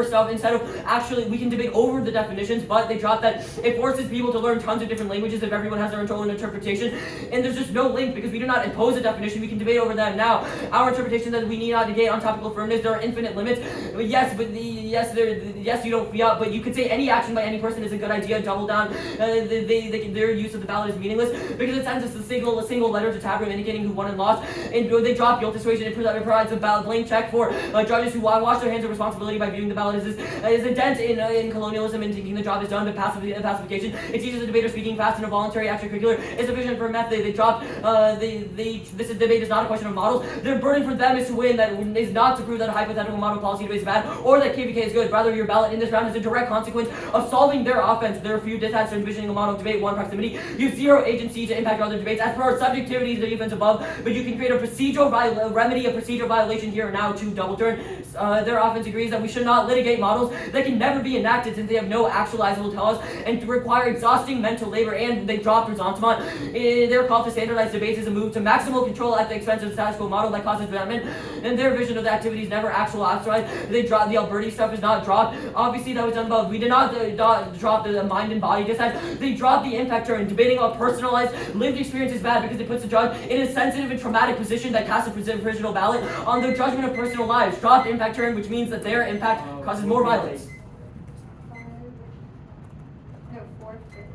stuff instead of actually, we can debate over the definitions, but they dropped that. It forces people to learn tons of different languages if everyone has their own interpretation, and there's just no link because we do not impose a definition, we can debate over that now. Our interpretation that we need not negate on topical firmness, there are infinite limits. Yes, you don't fiat, but you could say any action by any person is a good idea. Double down. Their use of the ballot is meaningless because it sends us a single letter to tab room indicating who won and lost. And they drop guilt persuasion. It provides a blank check for judges who wash their hands of responsibility by viewing the ballot as a dent in colonialism and thinking the job is done. But pacification. It teaches the debater speaking fast and a voluntary extracurricular is sufficient for a method. They dropped. This debate is not a question of models. Their burden for them is to win. That is not to prove that a hypothetical model policy debate is bad or that KVK is good. Rather, your ballot in this round is a direct consequence of solving their offense. There are few distats envisioning a model of debate, 1 proximity. You have 0 agency to impact other debates. As per our subjectivity to the defense above, but you can create a procedural remedy, a procedural violation here and now to double turn. Their offense agrees that we should not litigate models that can never be enacted since they have no actualizable tells and require exhausting mental labor, and they dropped resentment. Their call to standardized debates is a move to maximal control at the expense of the status quo model that causes resentment, and their vision of the activity is never actualized. They dropped the Alberti stuff is not dropped. Obviously that was done above. We did not drop the mind and body dissent. They dropped the impact turn. Debating on personalized lived experience is bad because it puts the judge in a sensitive and traumatic position that casts a provisional ballot on the judgment of personal lives. Dropped impact turn, which means that their impact causes more violence. 450.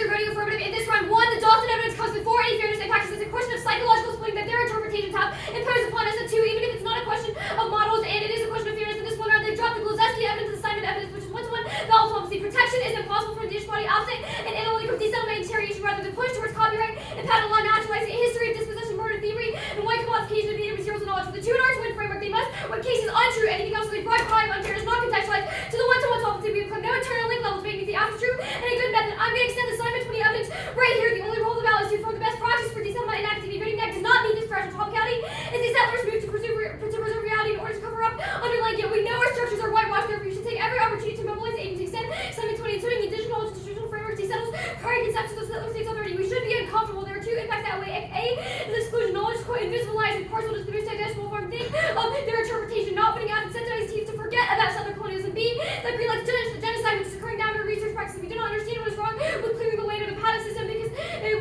are voting affirmative in this round. 1, the Dawson evidence comes before any fairness and practice. It's a question of psychological splitting that their interpretations have imposed upon us. And 2, even if it's not a question of models and it is a question of fairness in this one round, they've dropped the Gluszewski evidence, assignment evidence, which is one-to-one ballot policy. Protection is impossible for the dish body absent and analytical desettlement interrogation rather than push towards copyright and patent law naturalizing a history of dispossession, murder, thievery, and white commodification of needed materials and knowledge. For the 2 and R to win framework, they must, when case is untrue, anything else they broad crime, unfairness, not contextualized, to the one-to-one solvency. We have no internal link levels making the after true and a good method. I'm going to extend the assignment 20 evidence right here. The only role of the ballot is to affirm the best practice for desettlement and activity. Voting next does not meet this threshold. Topicality is the settlers move to preserve reality in order to cover up underlying guilt. We know our structures are whitewashed, therefore you should take every opportunity to mobilize aid to extend assignment 20, including the additional institutional framework desettles prior conceptions of settler states authority. We should be uncomfortable. There are 2 impacts that way. A is exclusion. Knowledge is quite invisibilized and partial to the digestible form thing of their interpretation, not putting out sensitized teeth to forget about settler colonialism. B, that greenlights genocide, which is occurring down in our research practices. We do not understand what is wrong with clearing the way to the patent system because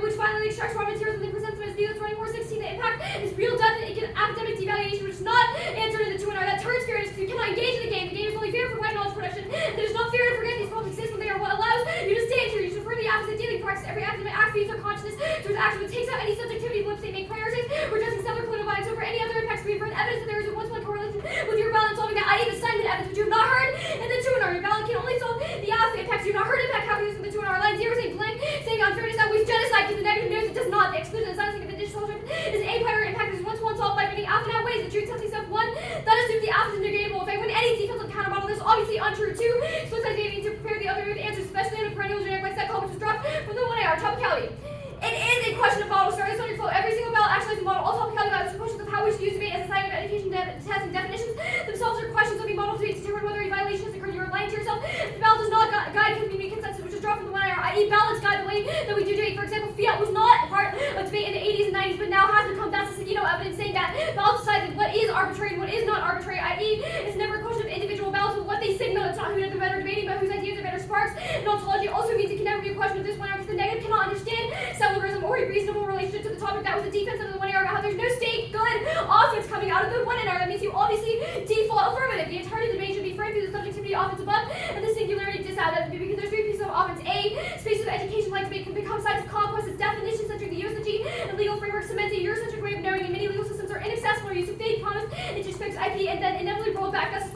which finally extracts raw materials and then presents them as views. 2416, the impact is real death and academic devaluation, which is not answered in the 2 and R. That turns fairness because you cannot engage in the game. The game is only fair for white knowledge production. And it is not fair to forget these problems exist when they are what allows you to stand here. You should affirm the opposite dealing practice. Every academic act feeds our consciousness towards action, but takes out any subjectivity blips they make priorities. We're addressing settler colonial violence over any other impacts. We affirm evidence that there is a one-to-one correlation with your balance solving that, i.e. the assignment evidence, which you have not heard in the 2 and R. Your ballot can only solve the opposite impacts. You have not heard impact happening in the 2 and R. Line 0 saying blank, saying unfairness that we genocide because the negative knows it does not. The exclusion and silencing of the digital is a prior impact is one-to-one solved by putting alpha outweighs the truth testing step 1. That assumes the alpha is negatable. If I win any defensive counter model, this is obviously untrue. 2, split side dating to prepare the other answers, especially in a perennial generic like that call, which was dropped from the 1AR. Topicality. It is a question of model. Start this on your flow. Every single ballot actualizes a model. All topicality values are questions of how we should use debate as a science of education testing definitions themselves are questions of a model to determine whether a violation has occurred. You are lying to yourself. The ballot does not guide community consensus, which is dropped from the 1IR, i.e. ballots guide the way that we do debate. For example, fiat was not part of debate in the 80s and 90s, but now has become. That's the Seguino evidence saying that ballots decide what is arbitrary and what is not arbitrary, i.e. it's never a question of individual ballots, but what they signal. It's not who they're better debating, but whose ideas are better sparks. And ontology also means it can never be a question of this 1IR because the negative cannot understand secularism or a reasonable relationship to the topic. That was the defense of the 1AR about how there's no state good offense coming out of the 1NR. That means you obviously default affirmative. The entirety of the debate should be framed through the subjectivity offense above and the singularity disout. That because there's 3 pieces of offense. A, space of education like debate can become sides of conquest. Its definition centering the Eurocentric and legal framework cements a Eurocentric way of knowing, and many legal systems are inaccessible or use of fake promise, it just fixed IP and then inevitably rolled back. That's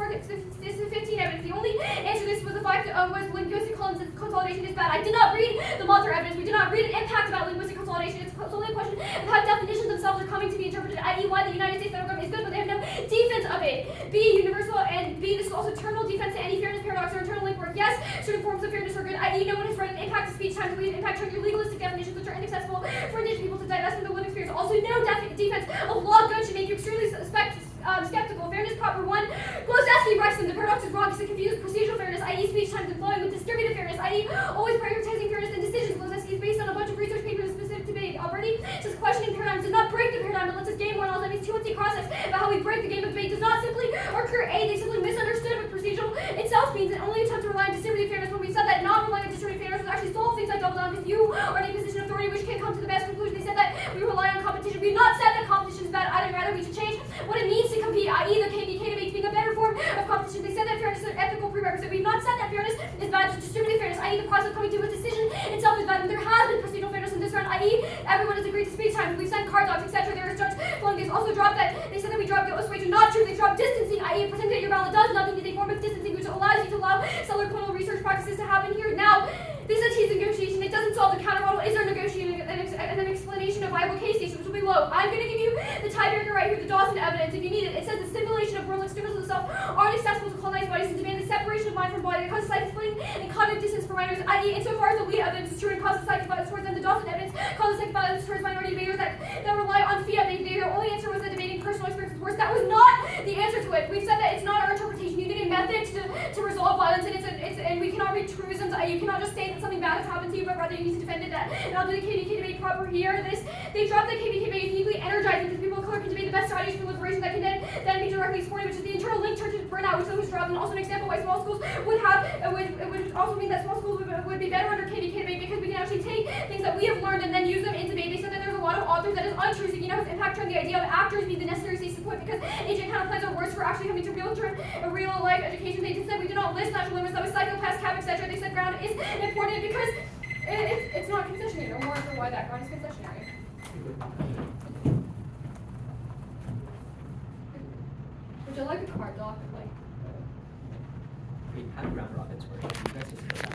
this is 15 evidence. The only answer to this was the fact was linguistic consolidation is bad. I did not read the Mother evidence. We did not read an impact about linguistic consolidation. It's only a question of how definitions themselves are coming to be interpreted, i.e. why the United States federal government is good, but they have no defense of it. B, universal, and B, this is also terminal defense to any fairness paradox or internal link work. Yes, certain forms of fairness are good, i.e. no one has read an impact of speech times we impact on your legalistic definitions, which are inaccessible for indigenous people to divest from the lived experience. Also, no defense of law good should make you extremely skeptical. Fairness proper 1. Gluszewski writes them. The paradox is wrong because it confuses procedural fairness, i.e. speech times and flowing, with distributive fairness, i.e. always prioritizing fairness and decisions. Gluszewski is based on a bunch of research papers specific to debate. Already, says questioning paradigms does not break the paradigm, but lets us gain more knowledge. That means 2 cross-sects about how we break the game of debate does not simply occur. A, they simply misunderstood what procedural itself means and only attempt to rely on distributive fairness when we said that not relying on distributive fairness was actually solve things like double down because you are in a position of authority which can't come to the best conclusion. They said that we rely on competition. We've not said that competition is bad either. Rather, we should change what it means to compete, i.e. the KVK debate being a better form of competition. They said that fairness is an ethical prerequisite. We've not said that fairness is bad. Just distributive fairness, i.e. the process of coming to a decision itself is bad. And there has been procedural fairness in this round, i.e. everyone has agreed to speech times. We've sent card docs, etc. There is judge flowing. There's also dropped that they said that we dropped guilt persuasion. Not true. They dropped distancing, i.e. pretending that your ballot does nothing is a form of distancing, which allows you to allow settler criminal research practices to happen here. Now, this is a tease negotiation. It doesn't solve the counter model. Is there negotiating and an explanation of viable case stations, which will be low. I'm going to give you the tiebreaker right here, the Dawson evidence, if you need it. It says the simulation of world externals of the self aren't accessible to colonized bodies and demand the separation of mind from body that causes psychic splitting and cognitive distance for minors, i.e. insofar as the lead evidence is true and causes psychic violence towards them, the Dawson evidence causes psychic violence towards minority debaters that rely on fiat. Their only answer was that debating personal experience was worse. That was not the answer to it. We've said that it's not our interpretation. You need a method to resolve violence, and we cannot read truisms. You cannot just say that something bad has happened to you, but rather you need to defend it. And I'll do the KVK debate proper here. They dropped the KVK debate. It's uniquely energizing because people of color can debate the best strategies for liberation that can then be directly supported, which is the internal link churches burnout, which was dropped, and also an example why small schools would have. It would also mean that small schools would be better under KVK debate because we can actually take things that we have learned and then use them in debate. They said that there's a lot of authors that is untrue. So has impact turned the idea of actors being the necessary state support because ancient counterplans are worse for actually coming to real life education. They just said we do not list natural limits. That was psychopaths, cap, etc. They said ground is important because it's it's not concessionary, or warrant for why that ground is concessionary. Would you like a card doc? Like, Wait, how do round robins work? You guys just